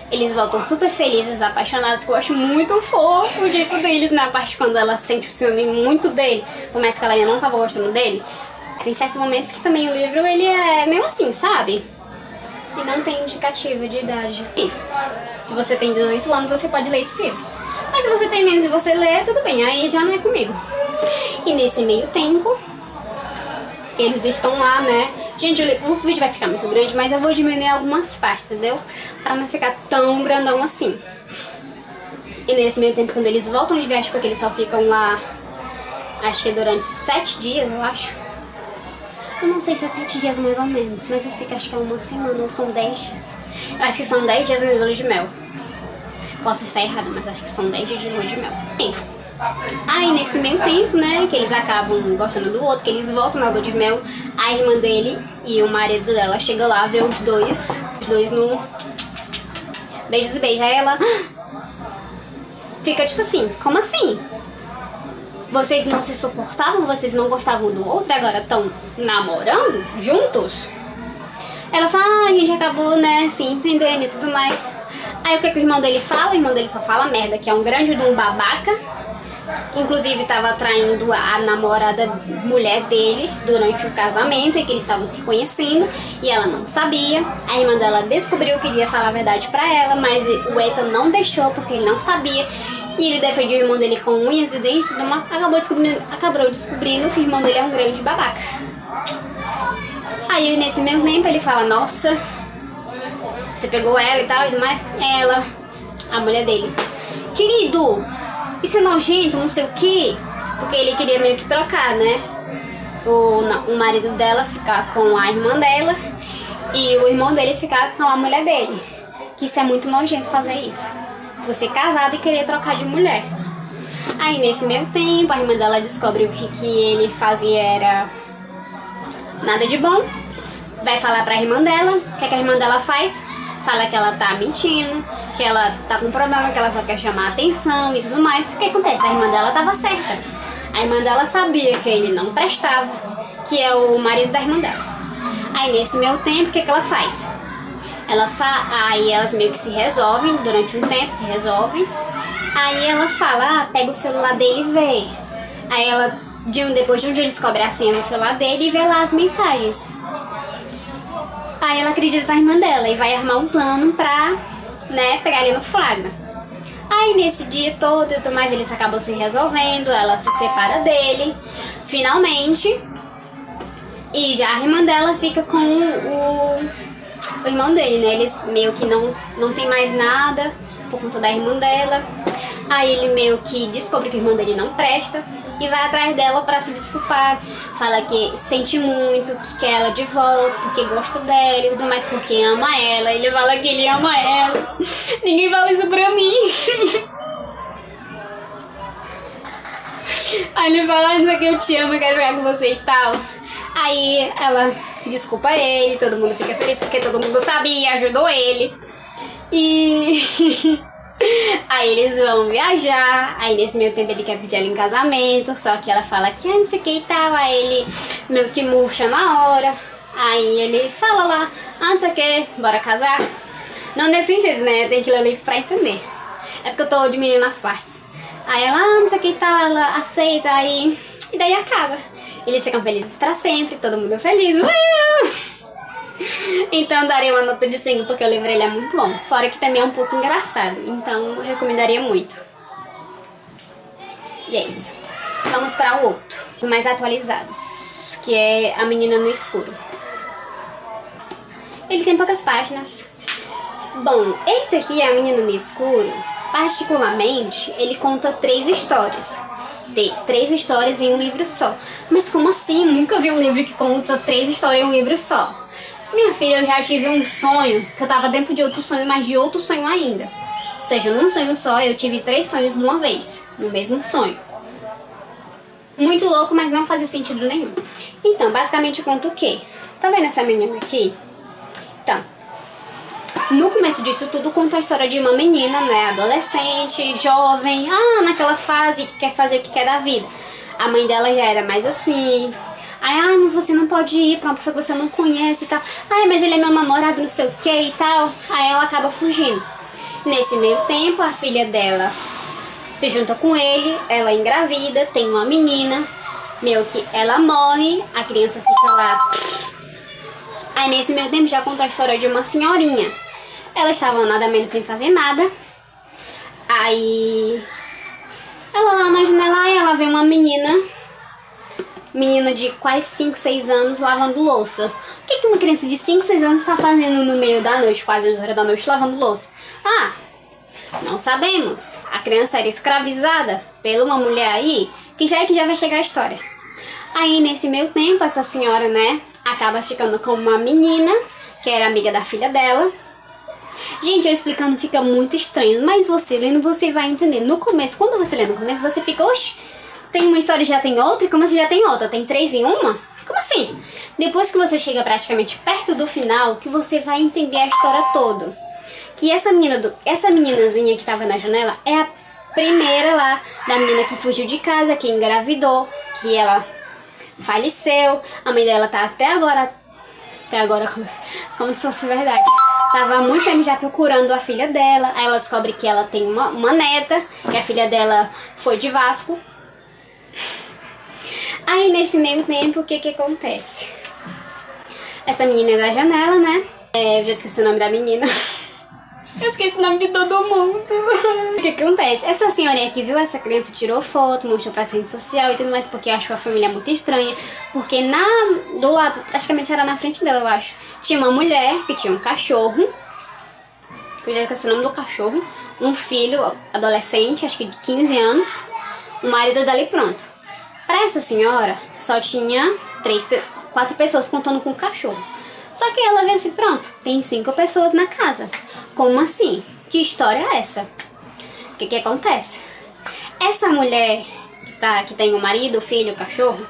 Eles voltam super felizes, apaixonados, que eu acho muito fofo o jeito deles, na parte quando ela sente o ciúme muito dele, por mais que ela ainda não tava gostando dele. Tem certos momentos que também o livro, ele é meio assim, sabe? E não tem indicativo de idade. E se você tem 18 anos, você pode ler esse livro. Mas se você tem menos e você lê, tudo bem, aí já não é comigo. E nesse meio tempo, eles estão lá, né? Gente, o vídeo vai ficar muito grande, mas eu vou diminuir algumas partes, entendeu? Pra não ficar tão grandão assim. E nesse meio tempo, quando eles voltam de viagem, porque eles só ficam lá, acho que durante 7 dias, eu acho. Eu não sei se é 7 dias mais ou menos, mas eu sei que acho que é uma semana ou são 10 dias. Eu acho que são 10 dias de lua de mel. Posso estar errada, mas acho que são 10 dias de lua de mel. Aí nesse meio tempo, né, que eles acabam gostando do outro, que eles voltam na lua de mel, a irmã dele e o marido dela chegam lá, vê os dois no beijos e beijos. Aí ela fica tipo assim, como assim? Vocês não se suportavam, vocês não gostavam do outro e agora estão namorando juntos? Ela fala, a gente acabou, né, se entendendo e tudo mais. Aí o que o irmão dele fala? O irmão dele só fala merda, que é um grande de um babaca. Que inclusive estava traindo a namorada mulher dele durante o casamento e que eles estavam se conhecendo e ela não sabia. A irmã dela descobriu que iria falar a verdade pra ela, mas o Ethan não deixou porque ele não sabia. E ele defendia o irmão dele com unhas e dentes, tudo mais, acabou descobrindo que o irmão dele é um grande babaca. Aí nesse mesmo tempo ele fala, nossa, você pegou ela e tal e tudo mais. Ela, a mulher dele, querido, isso é nojento, não sei o que. Porque ele queria meio que trocar, né? O marido dela ficar com a irmã dela e o irmão dele ficar com a mulher dele. Que isso é muito nojento fazer isso. Você casado e querer trocar de mulher. Aí nesse meio tempo a irmã dela descobre que ele fazia era nada de bom. Vai falar pra irmã dela. O que a irmã dela faz? Fala que ela tá mentindo, que ela tá com problema, que ela só quer chamar atenção e tudo mais. O que acontece? A irmã dela tava certa. A irmã dela sabia que ele não prestava, que é o marido da irmã dela. Aí nesse meio tempo, o que ela faz? Aí elas meio que se resolvem, durante um tempo se resolvem. Aí ela fala, pega o celular dele e vê. Aí ela, depois de um dia, descobre a senha do celular dele e vê lá as mensagens. Aí ela acredita na irmã dela e vai armar um plano pra, né, pegar ele no flagra. Aí nesse dia todo e tudo mais, eles acabam se resolvendo, ela se separa dele, finalmente. E já a irmã dela fica com o irmão dele, né? Eles meio que não tem mais nada por conta da irmã dela. Aí ele meio que descobre que o irmão dele não presta e vai atrás dela pra se desculpar. Fala que sente muito, que quer ela de volta, porque gosta dela e tudo mais, porque ama ela. Ele fala que ele ama ela. Ninguém fala isso pra mim. Aí ele fala, não sei o que, eu te amo, eu quero jogar com você e tal. Aí ela desculpa ele, todo mundo fica feliz porque todo mundo sabia, ajudou ele. E aí eles vão viajar. Aí nesse meio tempo ele quer pedir ela em casamento, só que ela fala que não sei o que e tal. Aí ele meio que murcha na hora. Aí ele fala lá, não sei o que, bora casar. Não nesse sentido, né? Tem que ler o livro pra entender. É porque eu tô diminuindo as partes. Aí ela, não sei o que e tal, ela aceita aí. E daí acaba. Eles ficam felizes pra sempre, todo mundo feliz. Então eu daria uma nota de 5 porque o livro ele é muito bom. Fora que também é um pouco engraçado. Então eu recomendaria muito. E é isso. Vamos para o outro. Os mais atualizados. Que é A Menina no Escuro. Ele tem poucas páginas. Bom, esse aqui, A Menina no Escuro, particularmente, ele conta 3 histórias. Tem 3 histórias em um livro só. Mas como assim? Nunca vi um livro que conta 3 histórias em um livro só. Minha filha, eu já tive um sonho, que eu tava dentro de outro sonho, mas de outro sonho ainda. Ou seja, num sonho só, eu tive 3 sonhos de uma vez, no mesmo sonho. Muito louco, mas não fazia sentido nenhum. Então, basicamente conta o quê? Tá vendo essa menina aqui? Então, no começo disso tudo conta a história de uma menina, né, adolescente, jovem, naquela fase que quer fazer o que quer da vida. A mãe dela já era mais assim... Ai, você não pode ir pra uma pessoa que você não conhece e tal. Ai, mas ele é meu namorado, não sei o que e tal. Aí ela acaba fugindo. Nesse meio tempo, a filha dela se junta com ele, ela engravida, tem uma menina. Meio que ela morre, a criança fica lá. Aí nesse meio tempo já conta a história de uma senhorinha. Ela estava nada menos sem fazer nada. Aí ela lá na janela, ela vê uma menina de quase 5, 6 anos lavando louça. O que uma criança de 5, 6 anos está fazendo no meio da noite, quase 8 horas da noite, lavando louça? Não sabemos. A criança era escravizada por uma mulher aí, que já vai chegar a história. Aí nesse meio tempo, essa senhora, né, acaba ficando com uma menina, que era amiga da filha dela. Gente, eu explicando fica muito estranho, mas você lendo, você vai entender. No começo, quando você lê no começo, você fica, oxe, tem uma história e já tem outra? E como assim já tem outra? Tem 3 em uma? Como assim? Depois que você chega praticamente perto do final, que você vai entender a história toda. Que essa meninazinha que tava na janela é a primeira lá da menina que fugiu de casa, que engravidou, que ela faleceu. A mãe dela tá até agora como se fosse verdade. Tava há muito tempo já procurando a filha dela. Aí ela descobre que ela tem uma neta, que a filha dela foi de Vasco. Aí nesse meio tempo, o que acontece? Essa menina é da janela, né? Eu já esqueci o nome da menina. Eu esqueci o nome de todo mundo. O que acontece? Essa senhorinha que viu essa criança tirou foto, mostrou pra rede social e tudo mais, porque achou a família muito estranha. Porque do lado, praticamente era na frente dela, eu acho, tinha uma mulher que tinha um cachorro. Eu já esqueci o nome do cachorro. Um filho adolescente, acho que de 15 anos. O marido dela e pronto. Pra essa senhora, só tinha 4 pessoas contando com o cachorro. Só que ela vê assim, pronto, tem 5 pessoas na casa. Como assim? Que história é essa? O que acontece? Essa mulher que tem o marido, o filho, o cachorro,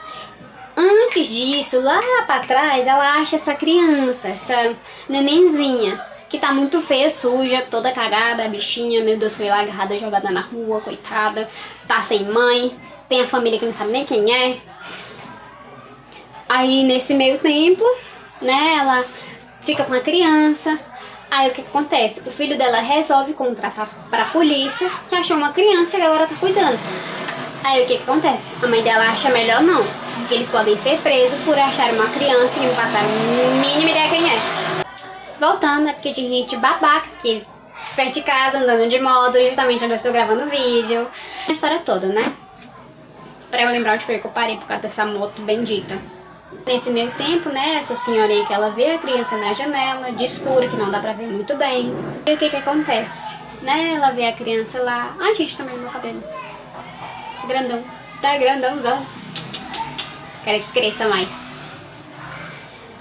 antes disso, lá pra trás, ela acha essa criança, essa nenenzinha, que tá muito feia, suja, toda cagada, a bichinha, meu Deus, foi lá agarrada, jogada na rua, coitada, tá sem mãe, tem a família que não sabe nem quem é. Aí nesse meio tempo, né, ela fica com a criança. Aí o que acontece? O filho dela resolve contratar pra polícia, que achou uma criança e agora tá cuidando. Aí o que acontece? A mãe dela acha melhor não, porque eles podem ser presos por achar uma criança e não passar a mínima ideia quem é. Voltando, é porque tinha gente babaca que perto de casa, andando de moto, justamente onde eu estou gravando vídeo. A história toda, né? Pra eu lembrar onde foi que eu parei por causa dessa moto bendita. Nesse meio tempo, né, essa senhorinha que ela vê a criança na janela, de escuro, que não dá pra ver muito bem. E o que acontece? Né, ela vê a criança lá... Ai, gente, também meu cabelo. Grandão. Tá grandãozão. Quero que cresça mais.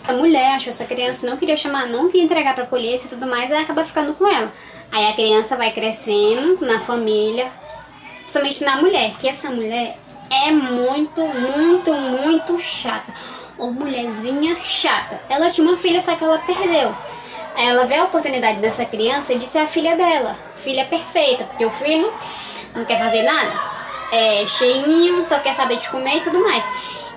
A mulher achou essa criança, não queria chamar, não queria entregar pra polícia e tudo mais, aí acaba ficando com ela. Aí a criança vai crescendo na família, principalmente na mulher, que essa mulher é muito, muito, muito chata. Ou mulherzinha chata. Ela tinha uma filha, só que ela perdeu. Aí ela vê a oportunidade dessa criança e disse a filha dela, filha perfeita, porque o filho não quer fazer nada, é cheinho, só quer saber de comer e tudo mais.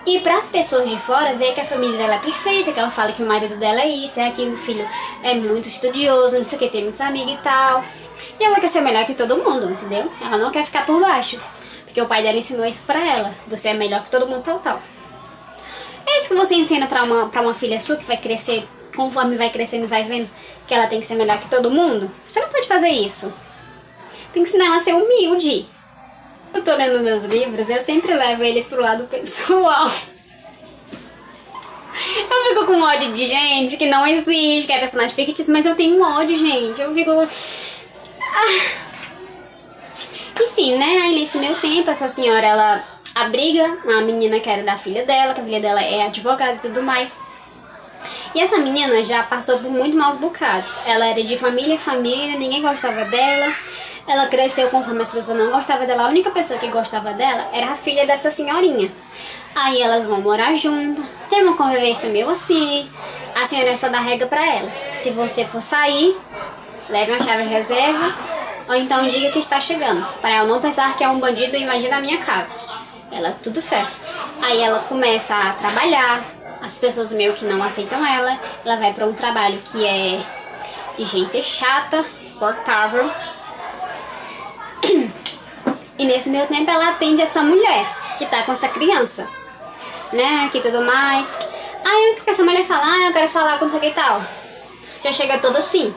E para as pessoas de fora, ver que a família dela é perfeita, que ela fala que o marido dela é isso, é aquilo, o filho é muito estudioso, não sei o que, tem muitos amigos e tal. E ela quer ser melhor que todo mundo, entendeu? Ela não quer ficar por baixo, porque o pai dela ensinou isso pra ela. Você é melhor que todo mundo, tal, tal. que você ensina pra uma filha sua que vai crescer, conforme vai crescendo e vai vendo que ela tem que ser melhor que todo mundo? Você não pode fazer isso. Tem que ensinar ela a ser humilde. Eu tô lendo meus livros, eu sempre levo eles pro lado pessoal. Eu fico com ódio de gente que não existe, que é personagem fictício, mas eu tenho ódio, gente. Eu fico... Enfim, né? Aí nesse meu tempo, essa senhora, ela abriga a menina que era da filha dela, que a filha dela é advogada e tudo mais. E essa menina já passou por muito maus bocados. Ela era de família em família, ninguém gostava dela. Ela cresceu conforme as pessoas não gostavam dela. A única pessoa que gostava dela era a filha dessa senhorinha. Aí elas vão morar juntas, tem uma convivência meio assim. A senhora só dá regra pra ela: se você for sair, leve uma chave de reserva, ou então diga que está chegando, para ela não pensar que é um bandido invadindo a minha casa. Ela, tudo certo. Aí ela começa a trabalhar, as pessoas meio que não aceitam ela. Ela vai pra um trabalho que é de gente chata, insuportável. E nesse meio tempo ela atende essa mulher que tá com essa criança, né, que tudo mais. Aí o que essa mulher fala? Ah, eu quero falar com não sei o que e tal. Já chega toda assim.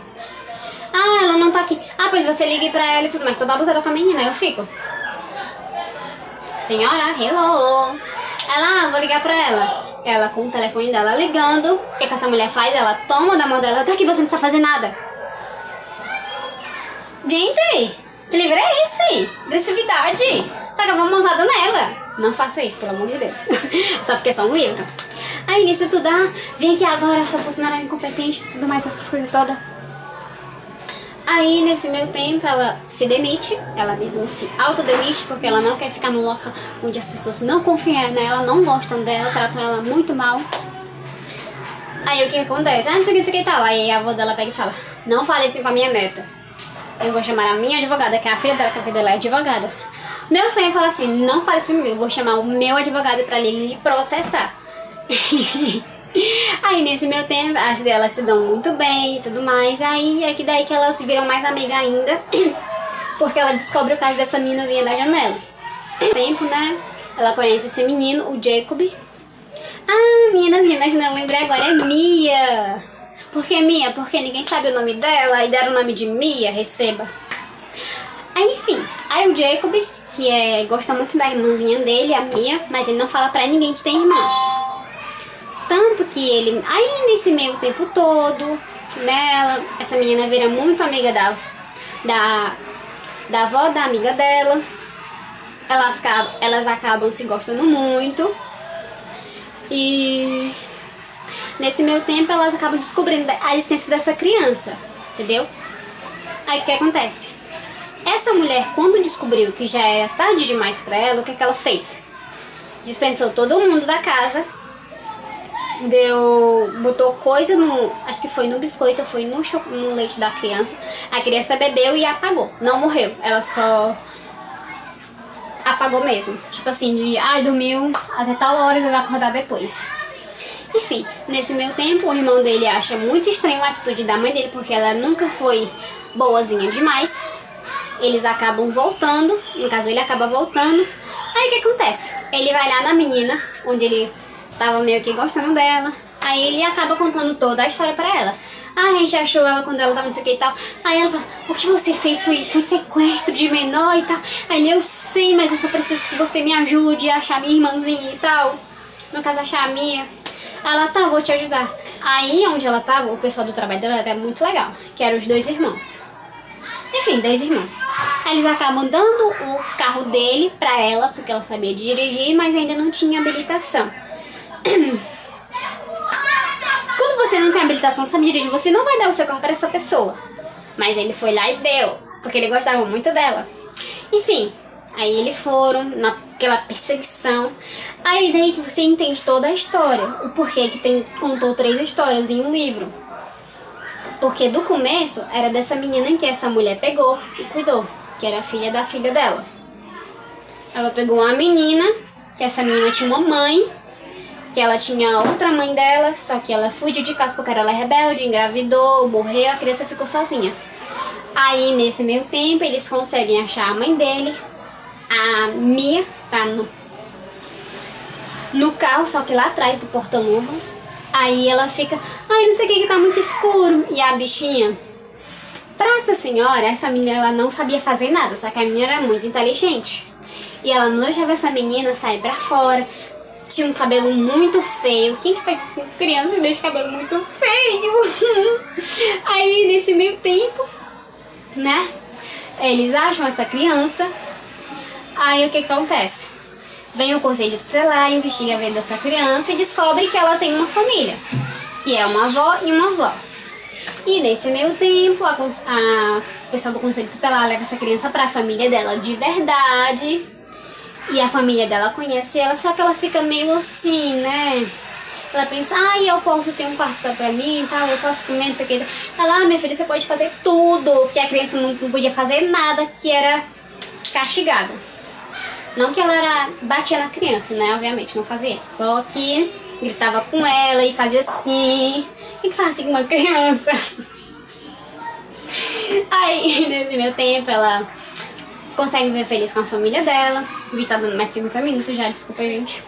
Ah, ela não tá aqui. Ah, pois você ligue pra ela e tudo mais. Toda abusada com a menina, eu fico: senhora, hello. Ela, vou ligar pra ela. Ela com o telefone dela ligando. O que essa mulher faz? Ela toma da mão dela: até que você não está fazendo nada. Gente, que livro é esse? Agressividade. Taca uma mãozada nela. Não faça isso, pelo amor de Deus. Só porque é só um livro. Aí nisso tudo, vem aqui agora, essa funcionária incompetente, tudo mais, essas coisas todas. Aí nesse meio tempo ela se demite, ela mesma se autodemite, porque ela não quer ficar num local onde as pessoas não confiam nela, não gostam dela, tratam ela muito mal. Aí o que acontece? Ah, não sei o que e tal. Aí a avó dela pega e fala: não fale assim com a minha neta. Eu vou chamar a minha advogada, que é a filha dela, que a filha dela é advogada. Meu sonho é falar assim: não fale assim comigo, eu vou chamar o meu advogado pra ele me processar. Aí nesse meu tempo, as delas se dão muito bem e tudo mais. Aí é que daí que elas viram mais amigas ainda, porque ela descobre o caso dessa meninazinha da janela. Tempo, né? Ela conhece esse menino, o Jacob. Ah, meninazinha da janela, lembrei agora, é Mia. Por que Mia? Porque ninguém sabe o nome dela e deram o nome de Mia, receba. Aí enfim, aí o Jacob, que gosta muito da irmãzinha dele, a Mia, mas ele não fala pra ninguém que tem irmã. Tanto que ele, aí nesse meio tempo todo, né, essa menina vira muito amiga da avó da amiga dela. Elas acabam se gostando muito. E nesse meio tempo elas acabam descobrindo a existência dessa criança, entendeu? Aí o que acontece? Essa mulher, quando descobriu que já era tarde demais pra ela, o que ela fez? Dispensou todo mundo da casa. Botou coisa no, acho que foi no biscoito, foi no leite da criança. A criança bebeu e apagou, não morreu, ela só apagou mesmo. Tipo assim, dormiu até tal hora, vai acordar depois. Enfim, nesse meio tempo o irmão dele acha muito estranho a atitude da mãe dele, porque ela nunca foi boazinha demais. Eles acabam voltando, no caso ele acaba voltando. Aí o que acontece? Ele vai lá na menina, onde ele tava meio que gostando dela. Aí ele acaba contando toda a história pra ela. A gente achou ela quando ela tava não sei o que e tal. Aí ela fala: o que você fez foi sequestro de menor e tal. Aí ele: eu sei, mas eu só preciso que você me ajude a achar minha irmãzinha e tal. No caso, achar a minha. Ela: tá, vou te ajudar. Aí onde ela tava, o pessoal do trabalho dela era muito legal, que eram os 2 irmãos. Enfim, 2 irmãos. Aí eles acabam dando o carro dele pra ela, porque ela sabia dirigir, mas ainda não tinha habilitação. Quando você não tem habilitação, sabe dirigir, você não vai dar o seu carro para essa pessoa. Mas ele foi lá e deu, porque ele gostava muito dela. Enfim, aí eles foram naquela perseguição. Aí daí que você entende toda a história, o porquê que contou 3 histórias em um livro. Porque do começo era dessa menina que essa mulher pegou e cuidou, que era a filha da filha dela. Ela pegou uma menina, que essa menina tinha uma mãe, que ela tinha outra mãe dela, só que ela fugiu de casa porque ela é rebelde, engravidou, morreu, a criança ficou sozinha. Aí nesse meio tempo eles conseguem achar a mãe dele, a Mia, tá no carro, só que lá atrás do porta-luvas. Aí ela fica, ai, não sei o que tá muito escuro. E a bichinha, pra essa senhora, essa menina, ela não sabia fazer nada, só que a menina era muito inteligente. E ela não deixava essa menina sair pra fora. Tinha um cabelo muito feio. Quem que faz isso com criança e deixa o cabelo muito feio? Aí, nesse meio tempo, né, eles acham essa criança. Aí, o que acontece? Vem o conselho tutelar, investiga a vida dessa criança e descobre que ela tem uma família, que é uma avó e uma avó. E nesse meio tempo, a pessoa do conselho tutelar leva essa criança pra família dela de verdade. E a família dela conhece ela, só que ela fica meio assim, né? Ela pensa, eu posso ter um quarto só pra mim e tal, eu posso comer, não sei o que. Ela, minha filha, você pode fazer tudo, que a criança não podia fazer nada, que era castigada. Não que ela batia na criança, né? Obviamente, não fazia isso. Só que gritava com ela e fazia assim. O que faz assim com uma criança? Aí, nesse meu tempo, ela consegue viver feliz com a família dela. O vídeo tá dando mais de 50 minutos já, desculpa, gente.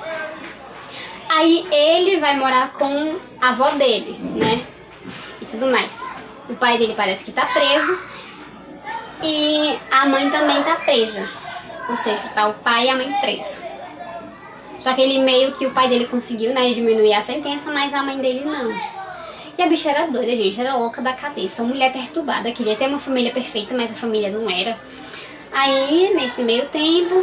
Aí ele vai morar com a avó dele, né? E tudo mais. O pai dele parece que tá preso. E a mãe também tá presa. Ou seja, tá o pai e a mãe preso. Só que ele meio que o pai dele conseguiu, né, diminuir a sentença, mas a mãe dele não. E a bicha era doida, gente, era louca da cabeça. Uma mulher perturbada, queria ter uma família perfeita, mas a família não era. Aí, nesse meio tempo,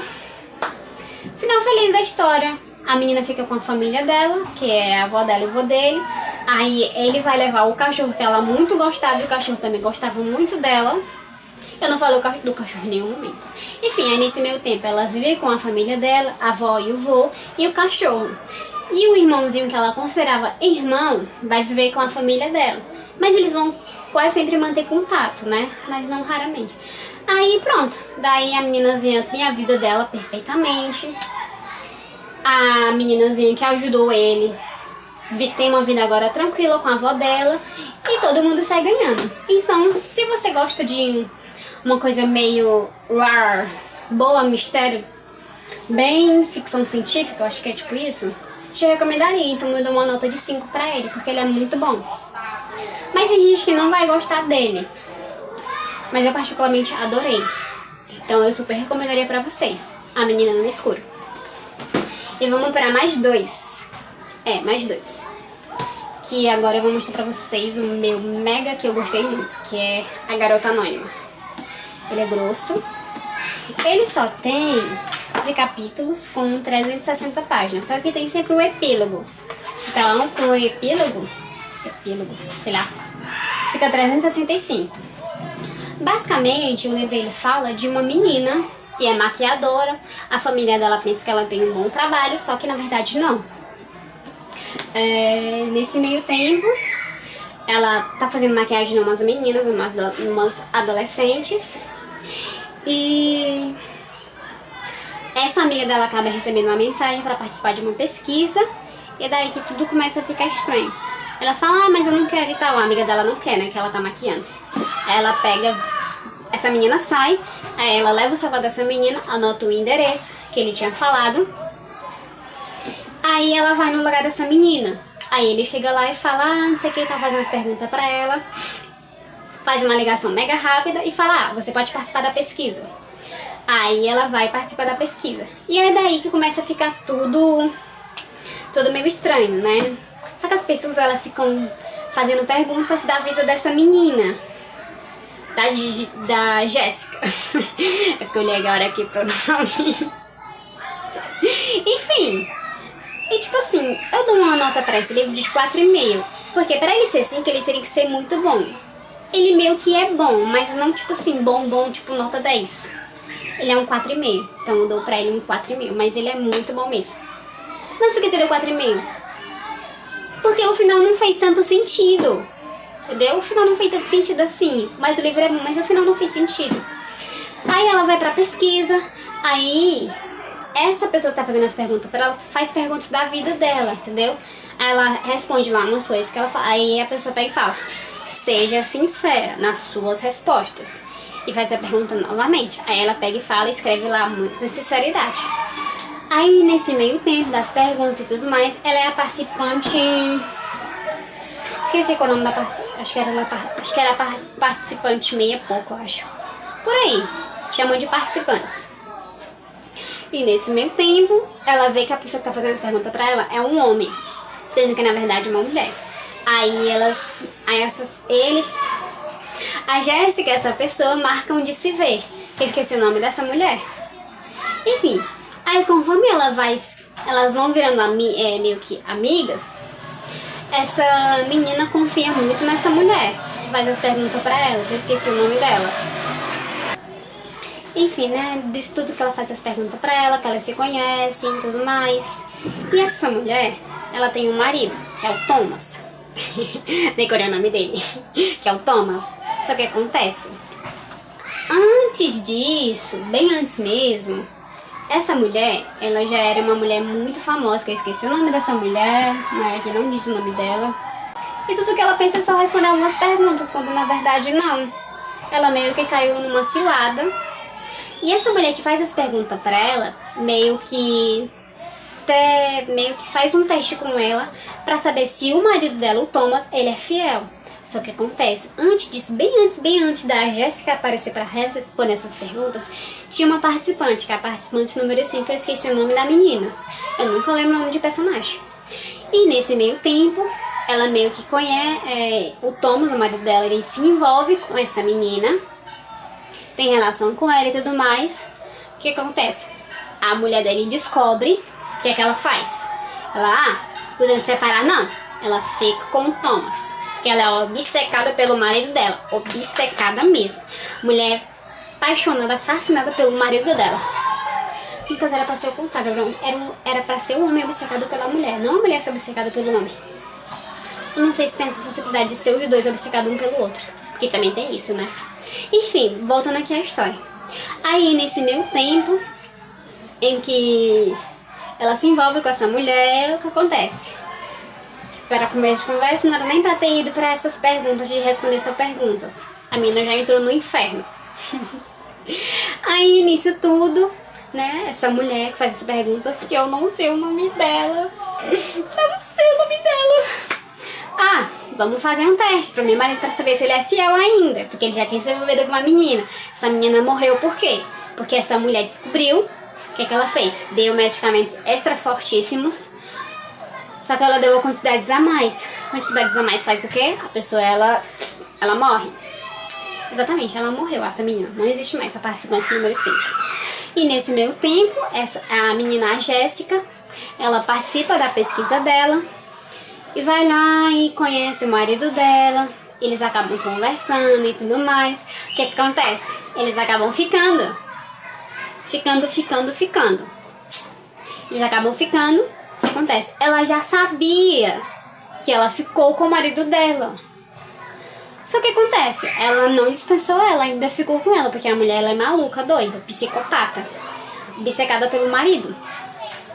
final feliz da história. A menina fica com a família dela, que é a avó dela e o avô dele. Aí ele vai levar o cachorro que ela muito gostava e o cachorro também gostava muito dela. Eu não falei do cachorro em nenhum momento. Enfim, aí nesse meio tempo ela vive com a família dela, a avó e o vô e o cachorro. E o irmãozinho que ela considerava irmão vai viver com a família dela. Mas eles vão quase sempre manter contato, né? Mas não raramente. Aí pronto, daí a meninazinha tem a vida dela perfeitamente. A meninazinha que ajudou ele tem uma vida agora tranquila com a avó dela. E todo mundo sai ganhando. Então, se você gosta de uma coisa meio rar, boa, mistério, bem ficção científica, eu acho que é tipo isso, te recomendaria. Então eu dou uma nota de 5 pra ele, porque ele é muito bom. Mas tem gente que não vai gostar dele, mas eu particularmente adorei. Então eu super recomendaria pra vocês, A Menina no Escuro. E vamos para mais dois. Mais dois. Que agora eu vou mostrar pra vocês o meu mega que eu gostei muito, que é A Garota Anônima. Ele é grosso. Ele só tem 9 capítulos com 360 páginas. Só que tem sempre um epílogo. Então, com o epílogo, sei lá, fica 365. Basicamente, o livro ele fala de uma menina que é maquiadora. A família dela pensa que ela tem um bom trabalho, só que na verdade não. Nesse meio tempo, ela tá fazendo maquiagem em umas meninas, umas adolescentes. E essa amiga dela acaba recebendo uma mensagem para participar de uma pesquisa. E é daí que tudo começa a ficar estranho. Ela fala, mas eu não quero e tal. A amiga dela não quer, né, que ela tá maquiando. Aí ela pega, essa menina sai, aí ela leva o celular dessa menina, anota o endereço que ele tinha falado. Aí ela vai no lugar dessa menina. Aí ele chega lá e fala, não sei o que, tá fazendo as perguntas pra ela. Faz uma ligação mega rápida e fala, você pode participar da pesquisa. Aí ela vai participar da pesquisa. E é daí que começa a ficar tudo meio estranho, né? Só que as pessoas, elas ficam fazendo perguntas da vida dessa menina. Da Jéssica. É porque eu olhei agora aqui pro nome. Enfim. E tipo assim, eu dou uma nota pra esse livro de 4,5. Porque pra ele ser 5, ele teria que ser muito bom. Ele meio que é bom, mas não tipo assim, bom, tipo nota 10. Ele é um 4,5. Então eu dou pra ele um 4,5. Mas ele é muito bom mesmo. Mas por que você deu 4,5? Porque o final não fez tanto sentido. Entendeu? O final não fez tanto sentido assim. Mas o livro é bom, mas o final não fez sentido. Aí ela vai pra pesquisa. Aí essa pessoa que tá fazendo as perguntas pra ela faz perguntas da vida dela, entendeu? Aí ela responde lá umas coisas que ela fala. Aí a pessoa pega e fala, seja sincera nas suas respostas. E faz a pergunta novamente. Aí ela pega e fala e escreve lá muita sinceridade. Aí, nesse meio tempo das perguntas e tudo mais, ela é a participante... Esqueci qual é o nome da participante. Acho que era a participante meia pouco, eu acho. Por aí. Chamam de participantes. E nesse meio tempo, ela vê que a pessoa que tá fazendo essa pergunta pra ela é um homem. Sendo que, na verdade, é uma mulher. A Jéssica e essa pessoa marcam de se ver. Que esqueci o nome dessa mulher. Enfim. Aí, conforme elas vão virando meio que amigas, essa menina confia muito nessa mulher que faz as perguntas pra ela, que eu esqueci o nome dela. Enfim, né, disso tudo que ela faz as perguntas pra ela, que elas se conhecem e tudo mais. E essa mulher, ela tem um marido, que é o Thomas. Decorei o nome dele, que é o Thomas. Só que acontece, antes disso, bem antes mesmo, essa mulher, ela já era uma mulher muito famosa, que eu esqueci o nome dessa mulher, mas que não disse o nome dela. E tudo que ela pensa é só responder algumas perguntas, quando na verdade não. Ela meio que caiu numa cilada. E essa mulher que faz as perguntas pra ela, meio que faz um teste com ela pra saber se o marido dela, o Thomas, ele é fiel. Só que acontece, antes disso, bem antes da Jéssica aparecer pra responder essas perguntas, tinha uma participante, que é a participante número 5, eu esqueci o nome da menina. Eu nunca lembro o nome de personagem. E nesse meio tempo, ela meio que conhece, o Thomas, o marido dela, ele se envolve com essa menina, tem relação com ela e tudo mais. O que acontece? A mulher dele descobre o que é que ela faz. Ela, podendo separar, não. Ela fica com o Thomas. Porque ela é obcecada pelo marido dela. Obcecada mesmo. Mulher apaixonada, fascinada pelo marido dela. No caso, era pra ser o contrário. Era pra ser o homem obcecado pela mulher. Não a mulher ser obcecada pelo homem. Eu não sei se tem essa possibilidade de ser os dois obcecados um pelo outro. Porque também tem isso, né? Enfim, voltando aqui à história. Aí, nesse meio tempo em que ela se envolve com essa mulher, o que acontece? Para começo de conversa, não era nem pra ter ido pra essas perguntas, de responder só perguntas. A menina já entrou no inferno. Aí, nisso tudo, né, essa mulher que faz essas perguntas, que eu não sei o nome dela. Não sei o nome dela. Ah, vamos fazer um teste pro meu marido pra saber se ele é fiel ainda. Porque ele já tinha se envolvido com uma menina. Essa menina morreu por quê? Porque essa mulher descobriu o que ela fez. Deu medicamentos extra fortíssimos. Só que ela deu a quantidades a mais. Quantidades a mais faz o quê? A pessoa, ela morre. Exatamente, ela morreu, essa menina. Não existe mais, a participante número 5. E nesse meio tempo, a menina, a Jéssica, ela participa da pesquisa dela. E vai lá e conhece o marido dela. Eles acabam conversando e tudo mais. O que acontece? Eles acabam ficando. Ficando. Eles acabam ficando. O que acontece? Ela já sabia que ela ficou com o marido dela. Só que acontece? Ela não dispensou ela, ainda ficou com ela. Porque a mulher, ela é maluca, doida, psicopata. Obcecada pelo marido.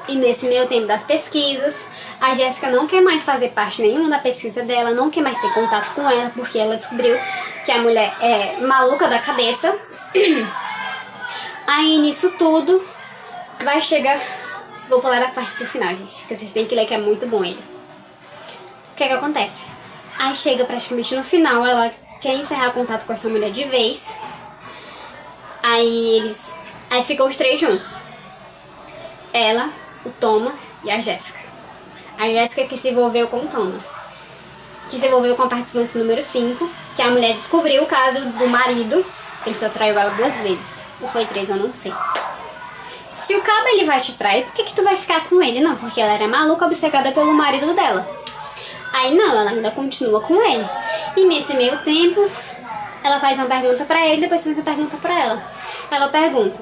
E nesse meio tempo das pesquisas, a Jéssica não quer mais fazer parte nenhuma da pesquisa dela, não quer mais ter contato com ela, porque ela descobriu que a mulher é maluca da cabeça. Aí nisso tudo, vai chegar... Vou pular a parte do final, gente, porque vocês têm que ler, que é muito bom ele. O que acontece? Aí chega praticamente no final, ela quer encerrar contato com essa mulher de vez. Aí ficam os três juntos. Ela, o Thomas e a Jéssica. A Jéssica que se envolveu com o Thomas. Que se envolveu com a participante número 5. Que a mulher descobriu o caso do marido. Que ele só traiu ela 2 vezes. Ou foi 3, eu não sei. Se o cabo ele vai te trair, por que tu vai ficar com ele? Não, porque ela era maluca, obcecada pelo marido dela. Aí não, ela ainda continua com ele. E nesse meio tempo, ela faz uma pergunta pra ele, depois faz uma pergunta pra ela. Ela pergunta,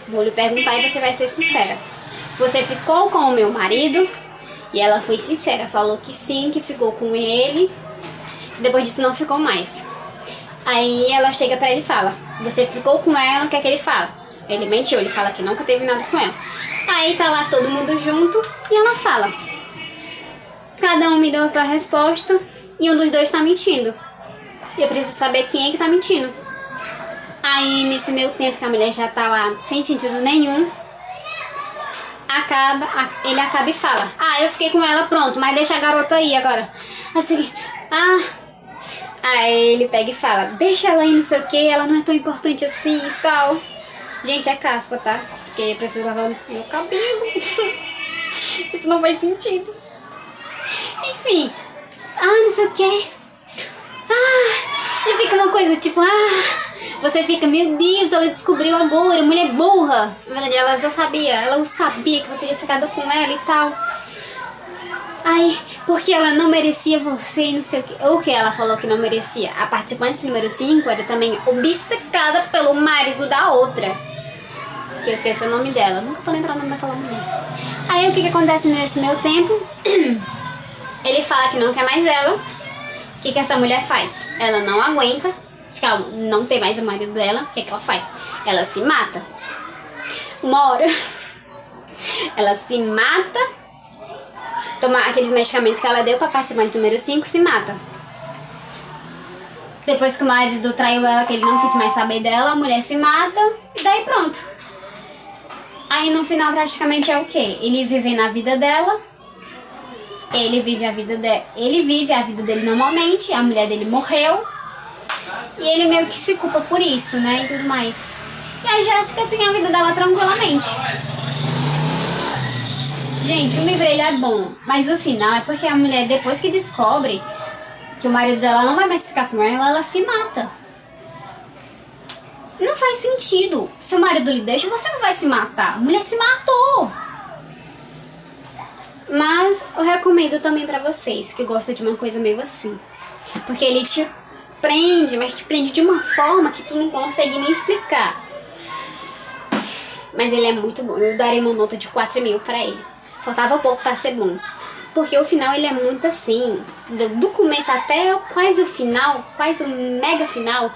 vou lhe perguntar e você vai ser sincera. Você ficou com o meu marido? E ela foi sincera, falou que sim, que ficou com ele. Depois disso não ficou mais. Aí ela chega pra ele e fala, você ficou com ela, o que é que ele fala? Ele mentiu, ele fala que nunca teve nada com ela. Aí tá lá todo mundo junto e ela fala, cada um me deu a sua resposta e um dos dois tá mentindo. E eu preciso saber quem é que tá mentindo. Aí nesse meio tempo que a mulher já tá lá sem sentido nenhum, ele acaba e fala: ah, eu fiquei com ela, pronto, mas deixa a garota aí agora. Assim, aí ele pega e fala: deixa ela aí, não sei o que, ela não é tão importante assim e tal. Gente, é caspa, tá? Porque eu preciso lavar meu cabelo. Isso não faz sentido. Enfim, não sei o que. E fica uma coisa tipo, você fica, meu Deus, ela descobriu agora, mulher burra. Na verdade, ela já sabia, ela sabia que você tinha ficado com ela e tal. Aí, porque ela não merecia você e não sei o que. Ou que ela falou que não merecia. A participante número 5 era também obcecada pelo marido da outra. Que eu esqueci o nome dela, nunca vou lembrar o nome daquela mulher. Aí o que acontece nesse meu tempo? Ele fala que não quer mais ela. O que essa mulher faz? Ela não aguenta, ela não tem mais o marido dela. O que ela faz? Ela se mata. Uma hora ela se mata, toma aqueles medicamentos que ela deu pra participante número 5, se mata. Depois que o marido traiu ela, que ele não quis mais saber dela, a mulher se mata e daí pronto. Aí no final praticamente é o quê? Ele vive na vida dela. Ele vive a vida dele normalmente, a mulher dele morreu. E ele meio que se culpa por isso, né? E tudo mais. E a Jéssica tem a vida dela tranquilamente. Gente, o livro ele é bom, mas o final é porque a mulher, depois que descobre que o marido dela não vai mais ficar com ela, ela se mata. Não faz sentido. Se o marido lhe deixa, você não vai se matar. A mulher se matou. Mas eu recomendo também pra vocês que gostam de uma coisa meio assim. Porque ele te prende, mas te prende de uma forma que tu não consegue nem explicar. Mas ele é muito bom. Eu darei uma nota de 4,5 pra ele. Faltava pouco pra ser bom. Porque o final ele é muito assim. Do começo até quase o final, quase o mega final,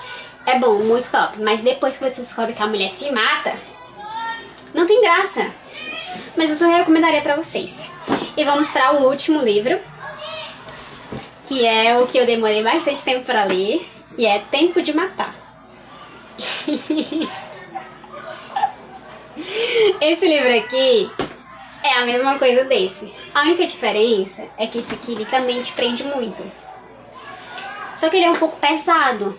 é bom, muito top. Mas depois que você descobre que a mulher se mata, não tem graça. Mas eu só recomendaria pra vocês. E vamos para o último livro, que é o que eu demorei bastante tempo para ler, que é Tempo de Matar. Esse livro aqui é a mesma coisa desse. A única diferença é que esse aqui ele também te prende muito. Só que ele é um pouco pesado.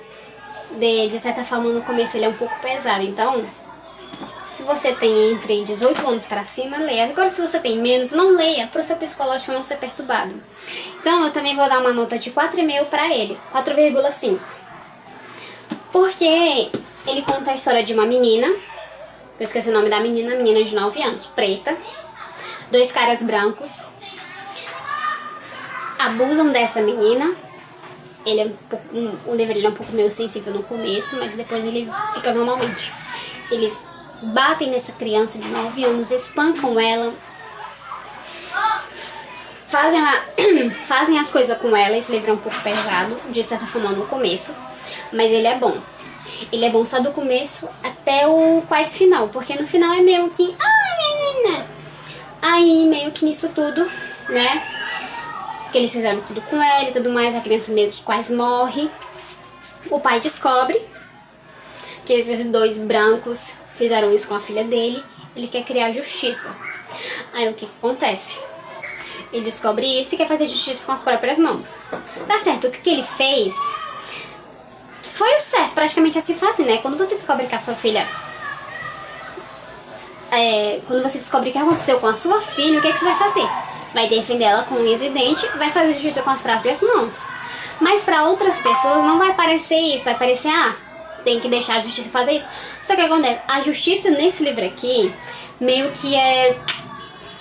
De certa forma, no começo ele é um pouco pesado. Então, se você tem entre 18 anos para cima, leia. Agora, se você tem menos, não leia, para o seu psicológico não ser perturbado. Então, eu também vou dar uma nota de 4,5 para ele, 4,5. Porque ele conta a história de uma menina, eu esqueci o nome da menina de 9 anos, preta. 2 caras brancos abusam dessa menina. Ele é o livro ele é um pouco meio sensível no começo, mas depois ele fica normalmente. Eles batem nessa criança de 9 anos, espancam ela, fazem as coisas com ela. Esse livro é um pouco pesado, de certa forma no começo, mas ele é bom. Ele é bom só do começo até o quase final, porque no final é meio que... Aí meio que nisso tudo, né, que eles fizeram tudo com ela e tudo mais, a criança meio que quase morre. O pai descobre que esses 2 brancos fizeram isso com a filha dele. Ele quer criar justiça. Aí o que acontece? Ele descobre isso e quer fazer justiça com as próprias mãos. Tá certo, o que ele fez foi o certo, praticamente assim fácil, né? Quando você descobre que a sua filha... quando você descobre o que aconteceu com a sua filha, o que você vai fazer? Vai defender ela com unhas e dentes, vai fazer justiça com as próprias mãos. Mas para outras pessoas não vai parecer isso, vai parecer, tem que deixar a justiça fazer isso. Só que acontece, a justiça nesse livro aqui, meio que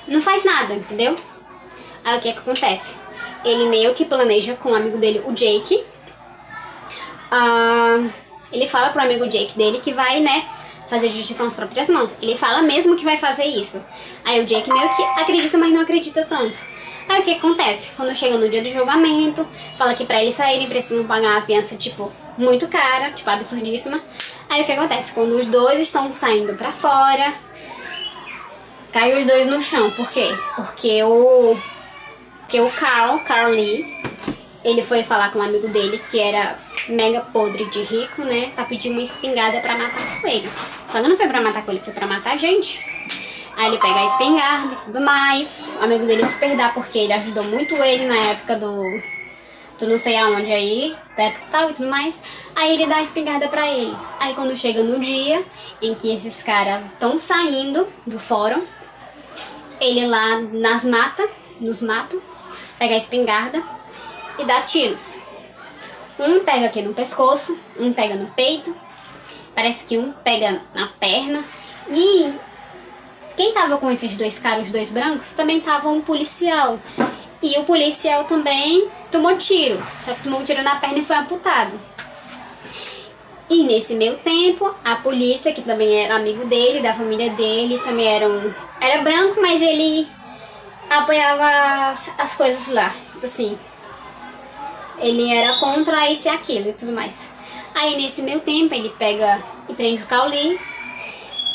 não faz nada, entendeu? Aí o que acontece? Ele meio que planeja com o amigo dele, o Jake. Ele fala pro amigo Jake dele que vai, né, fazer justiça com as próprias mãos. Ele fala mesmo que vai fazer isso. Aí o Jake meio que acredita, mas não acredita tanto. Aí o que acontece? Quando chega no dia do julgamento, fala que pra eles saírem precisam pagar uma fiança, tipo, muito cara, tipo, absurdíssima. Aí o que acontece? Quando os 2 estão saindo pra fora, cai os 2 no chão. Por quê? Porque o Carl Lee, ele foi falar com um amigo dele que era mega podre de rico, né, pra pedir uma espingarda pra matar com ele. Só que não foi pra matar com ele, foi pra matar a gente. Aí ele pega a espingarda e tudo mais. O amigo dele super dá porque ele ajudou muito ele na época do não sei aonde aí, da época tal e tudo mais. Aí ele dá a espingarda pra ele. Aí quando chega no dia em que esses caras estão saindo do fórum, ele lá nos matos, pega a espingarda e dá tiros. Um pega aqui no pescoço, um pega no peito, parece que um pega na perna. E quem tava com esses dois caras, os dois brancos, também tava um policial. E o policial também tomou tiro, só que tomou um tiro na perna e foi amputado. E nesse meio tempo, a polícia, que também era amigo dele, da família dele, também era branco, mas ele apoiava as coisas lá, tipo assim, ele era contra isso e aquilo e tudo mais. Aí nesse meio tempo ele pega e prende o Cao-Li.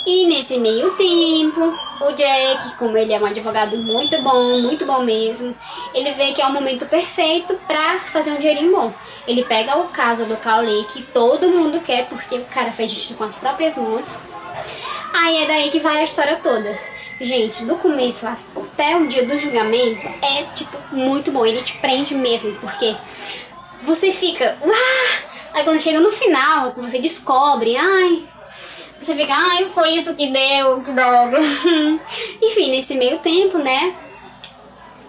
E nesse meio tempo, o Jack, como ele é um advogado muito bom mesmo, ele vê que é o momento perfeito pra fazer um dinheirinho bom. Ele pega o caso do Cao-Li, que todo mundo quer, porque o cara fez isso com as próprias mãos. Aí é daí que vai a história toda. Gente, do começo até o dia do julgamento é, tipo, muito bom. Ele te prende mesmo, porque você fica... Aí quando chega no final, você descobre... Você fica, foi isso que deu, que droga. Enfim, nesse meio tempo, né,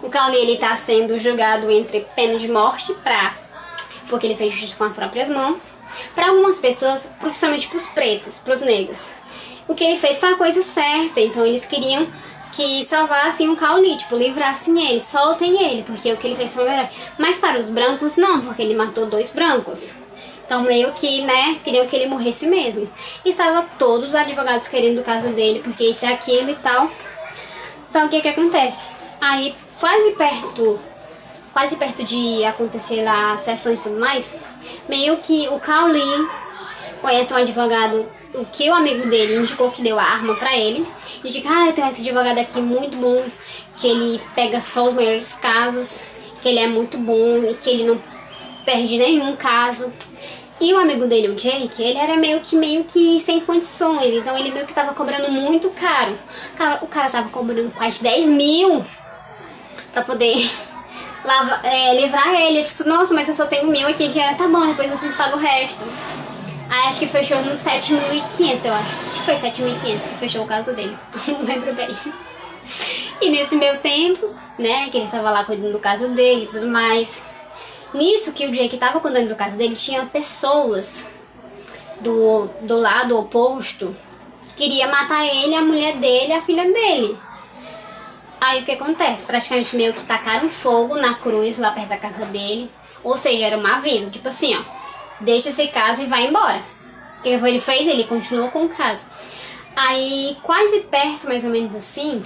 o Cao-Li, ele tá sendo julgado entre pena de morte porque ele fez justiça com as próprias mãos. Pra algumas pessoas, principalmente pros pretos, pros negros, o que ele fez foi a coisa certa. Então eles queriam que salvassem o Cao-Li, tipo, livrassem ele, soltem ele, porque o que ele fez foi o melhor. Mas para os brancos, não, porque ele matou 2 brancos. Então meio que, né, queriam que ele morresse mesmo. E tava todos os advogados querendo o caso dele, porque isso é aquilo e tal. Só o que acontece? Aí, quase perto de acontecer lá as sessões e tudo mais, meio que o Cao-Li conhece um advogado, o que o amigo dele indicou que deu a arma pra ele. E diz, eu tenho esse advogado aqui muito bom, que ele pega só os maiores casos, que ele é muito bom e que ele não perde nenhum caso. E o amigo dele, o Jake, ele era meio que sem condições, então ele meio que tava cobrando muito caro. O cara tava cobrando quase 10 mil pra poder livrar ele. Ele falou, nossa, mas eu só tenho 1.000 aqui de dinheiro. Tá bom, depois você me paga o resto. Aí acho que fechou nos 7.500, eu acho. Acho que foi 7.500 que fechou o caso dele, não lembro bem. E nesse meio tempo, né, que ele estava lá cuidando do caso dele e tudo mais... Nisso que o Jake tava cuidando do caso dele, tinha pessoas do lado oposto que queria matar ele, a mulher dele, a filha dele. Aí o que acontece? Praticamente meio que tacaram fogo na cruz lá perto da casa dele. Ou seja, era um aviso, tipo assim, deixa esse caso e vai embora. O que ele fez? Ele continuou com o caso. Aí, quase perto, mais ou menos assim,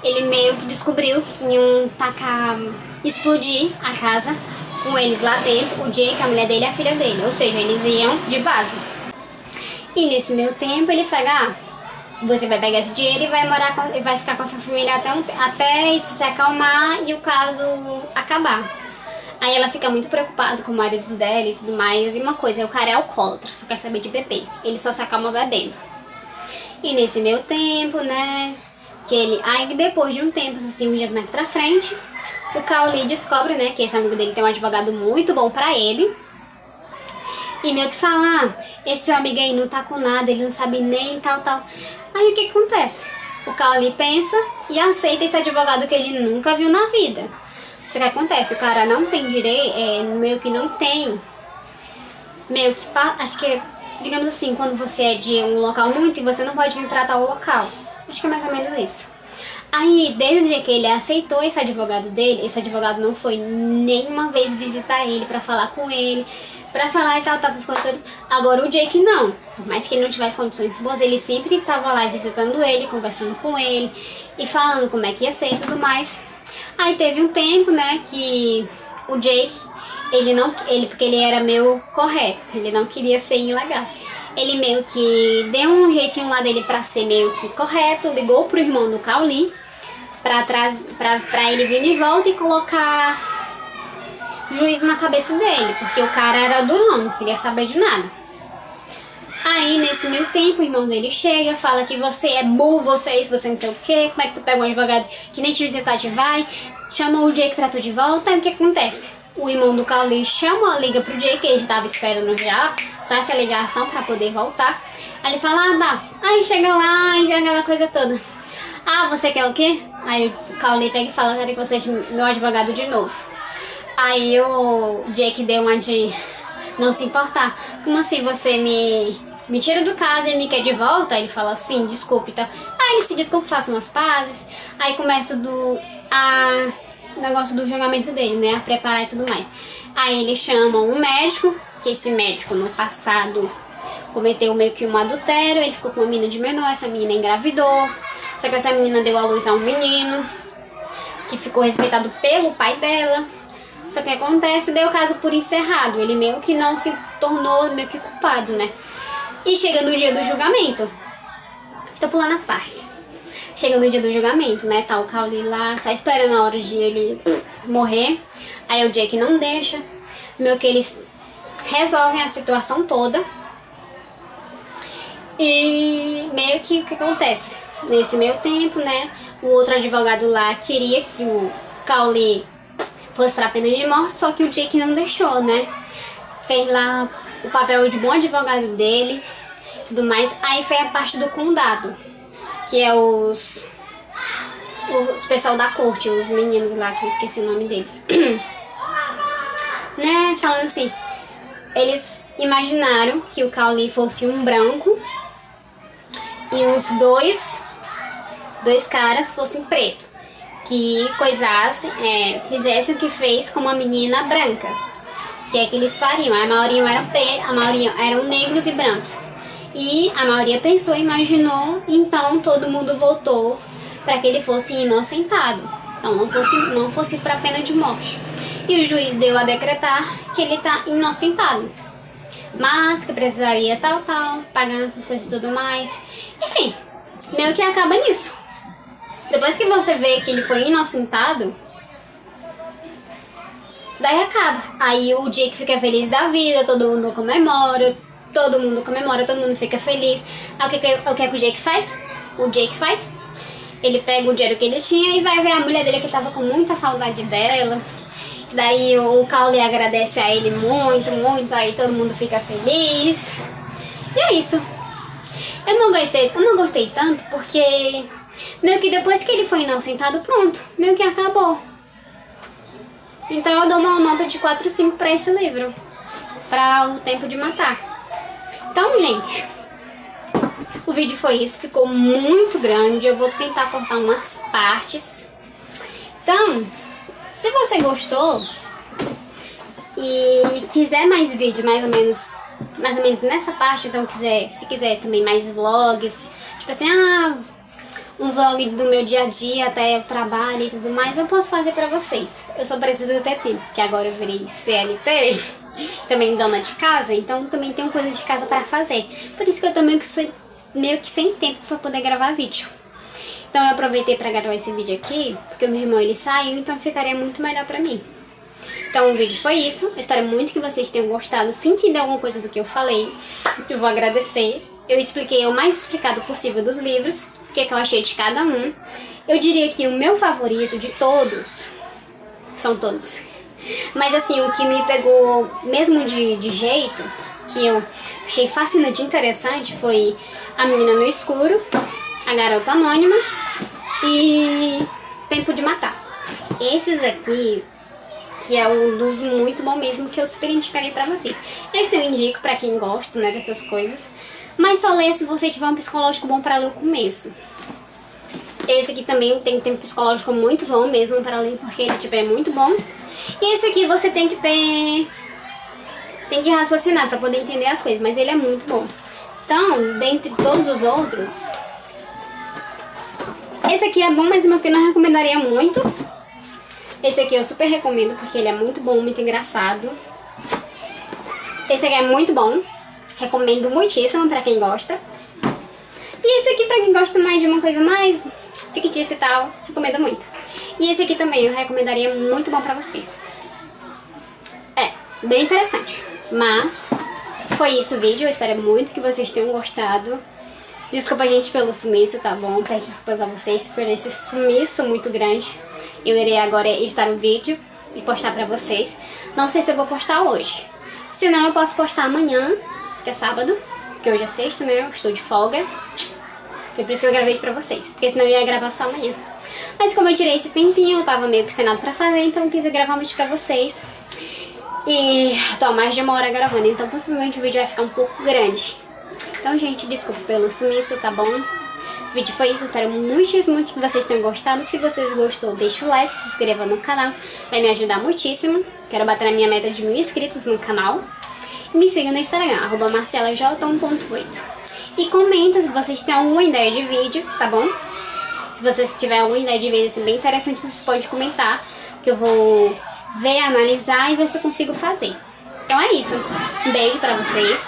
ele meio que descobriu que iam explodir a casa com eles lá dentro, o Jake, a mulher dele e a filha dele. Ou seja, eles iam de base. E nesse meio tempo ele fala, você vai pegar esse dinheiro e vai ficar com a sua família até isso se acalmar e o caso acabar. Aí ela fica muito preocupada com o marido dela e tudo mais. E uma coisa, o cara é alcoólatra, só quer saber de beber. Ele só se acalma bebendo. E nesse meio tempo, né, aí depois de um tempo, assim, uns dias mais pra frente, o Cao-Li descobre, né, que esse amigo dele tem um advogado muito bom pra ele. E meio que fala, esse seu amigo aí não tá com nada, ele não sabe nem tal. Aí o que acontece? O Cao-Li pensa e aceita esse advogado que ele nunca viu na vida. Isso que acontece, o cara não tem direito, meio que não tem, acho que, digamos assim, quando você é de um local muito e você não pode vir tratar o local. Acho que é mais ou menos isso. Aí, desde o dia que ele aceitou esse advogado dele, esse advogado não foi nenhuma vez visitar ele pra falar com ele, pra falar e tal, essas coisas todas. Agora o Jake não, por mais que ele não tivesse condições boas, ele sempre tava lá visitando ele, conversando com ele e falando como é que ia ser e tudo mais. Aí teve um tempo, né, que o Jake, porque ele era meio correto, ele não queria ser ilegal. Ele meio que deu um jeitinho lá dele pra ser meio que correto, ligou pro irmão do Cao-Li pra ele vir de volta e colocar juízo na cabeça dele, porque o cara era durão, não queria saber de nada. Aí, nesse meio tempo, o irmão dele chega, fala que você é burro, você é isso, você não sei o quê, como é que tu pega um advogado que nem te visitar te vai, chamou o Jake pra tu de volta, aí o que acontece? O irmão do Cauly liga pro Jake, ele estava esperando já, só essa ligação pra poder voltar. Aí ele fala, ah, tá. Aí chega lá e aquela coisa toda. Ah, você quer o quê? Aí o Cauly pega e fala, quero que você seja meu advogado de novo. Aí o Jake deu uma de não se importar. Como assim você me tira do caso e me quer de volta? Aí ele fala assim, desculpe, tá? Aí ele se desculpa, faça umas pazes. Aí começa o negócio do julgamento dele, né? A preparar e tudo mais. Aí eles chamam um médico, que esse médico no passado cometeu meio que um adultério. Ele ficou com uma menina de menor, essa menina engravidou. Só que essa menina deu à luz a um menino que ficou respeitado pelo pai dela. Só que acontece, deu o caso por encerrado. Ele meio que não se tornou meio que culpado, né? E chega no dia do julgamento. Estou pulando as partes. Chega no dia do julgamento, né? Tá o Cauly lá, só esperando a hora de ele morrer. Aí o Jake não deixa. Meio que eles resolvem a situação toda. E meio que o que acontece? Nesse meio tempo, né? O outro advogado lá queria que o Cauly fosse pra pena de morte, só que o Jake não deixou, né? Fez lá o papel de bom advogado dele, tudo mais. Aí foi a parte do condado, que é os pessoal da corte, os meninos lá, que eu esqueci o nome deles. Né? Falando assim, eles imaginaram que o Cauly fosse um branco e os dois caras fossem preto, que coisasse, fizesse o que fez com uma menina branca. Que é que eles fariam? A maioria eram negros e brancos. E a maioria pensou, imaginou, então todo mundo votou para que ele fosse inocentado. Então não fosse para pena de morte. E o juiz deu a decretar que ele está inocentado. Mas que precisaria tal, pagar essas coisas e tudo mais. Enfim, meio que acaba nisso. Depois que você vê que ele foi inocentado, daí acaba. Aí o Jake fica feliz da vida, todo mundo comemora, todo mundo fica feliz. Aí o que o Jake faz? Ele pega o dinheiro que ele tinha e vai ver a mulher dele, que tava com muita saudade dela. Daí o Cauly agradece a ele muito, aí todo mundo fica feliz. E é isso. Eu não gostei tanto porque meio que depois que ele foi inocentado, pronto, meio que acabou. Então eu dou uma nota de 4 ou 5 pra esse livro, pra O Tempo de Matar. Então, gente, o vídeo foi isso, ficou muito grande, eu vou tentar cortar umas partes. Então, se você gostou e quiser mais vídeos mais ou menos nessa parte, então se quiser também mais vlogs, tipo assim, um vlog do meu dia a dia até o trabalho e tudo mais, eu posso fazer pra vocês. Eu só preciso ter tempo, porque agora eu virei CLT, também dona de casa, então também tenho coisas de casa pra fazer. Por isso que eu tô meio que sem tempo pra poder gravar vídeo. Então eu aproveitei pra gravar esse vídeo aqui, porque o meu irmão ele saiu, então ficaria muito melhor pra mim. Então o vídeo foi isso, eu espero muito que vocês tenham gostado. Se entender alguma coisa do que eu falei, eu vou agradecer. Eu expliquei o mais explicado possível dos livros, o que eu achei de cada um. Eu diria que o meu favorito de todos, são todos, mas assim, o que me pegou mesmo de jeito, que eu achei fascinante e interessante, foi A Menina no Escuro, A Garota Anônima e Tempo de Matar. Esses aqui, que é um dos muito bom mesmo, que eu super indicaria pra vocês. Esse eu indico pra quem gosta, né, dessas coisas, mas só leia se você tiver um psicológico bom pra ler o começo. Esse aqui também tem um tempo psicológico muito bom mesmo pra ler, porque ele tipo, é muito bom. E esse aqui você tem que raciocinar pra poder entender as coisas, mas ele é muito bom. Então, dentre todos os outros, esse aqui é bom, mas é que eu não recomendaria muito. Esse aqui eu super recomendo, porque ele é muito bom, muito engraçado. Esse aqui é muito bom, recomendo muitíssimo pra quem gosta. E esse aqui pra quem gosta mais de uma coisa mais fictícia e tal, recomendo muito. E esse aqui também eu recomendaria, muito bom pra vocês. É, bem interessante, mas foi isso o vídeo. Eu espero muito que vocês tenham gostado. Desculpa, gente, pelo sumiço, tá bom? Peço desculpas a vocês por esse sumiço muito grande. Eu irei agora editar o vídeo e postar pra vocês. Não sei se eu vou postar hoje. Se não, eu posso postar amanhã, que é sábado, que hoje é sexta, né? Eu estou de folga. Foi por isso que eu gravei pra vocês, porque senão eu ia gravar só amanhã. Mas como eu tirei esse tempinho, eu tava meio que sem nada pra fazer, então eu quis gravar um vídeo pra vocês. E tô há mais de 1 hora gravando, então possivelmente o vídeo vai ficar um pouco grande. Então, gente, desculpa pelo sumiço, tá bom? O vídeo foi isso, eu espero muitíssimo que vocês tenham gostado. Se vocês gostou, deixa o like, se inscreva no canal, vai me ajudar muitíssimo. Quero bater na minha meta de 1000 inscritos no canal. E me siga no Instagram, @marcelaj1.8. E comenta se vocês têm alguma ideia de vídeos, tá bom? Se vocês tiverem alguma ideia de vídeo assim, bem interessante, vocês podem comentar, que eu vou ver, analisar e ver se eu consigo fazer. Então é isso. Um beijo pra vocês.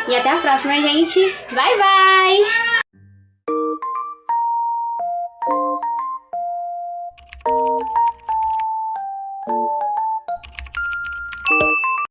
E até a próxima, gente. Bye, bye!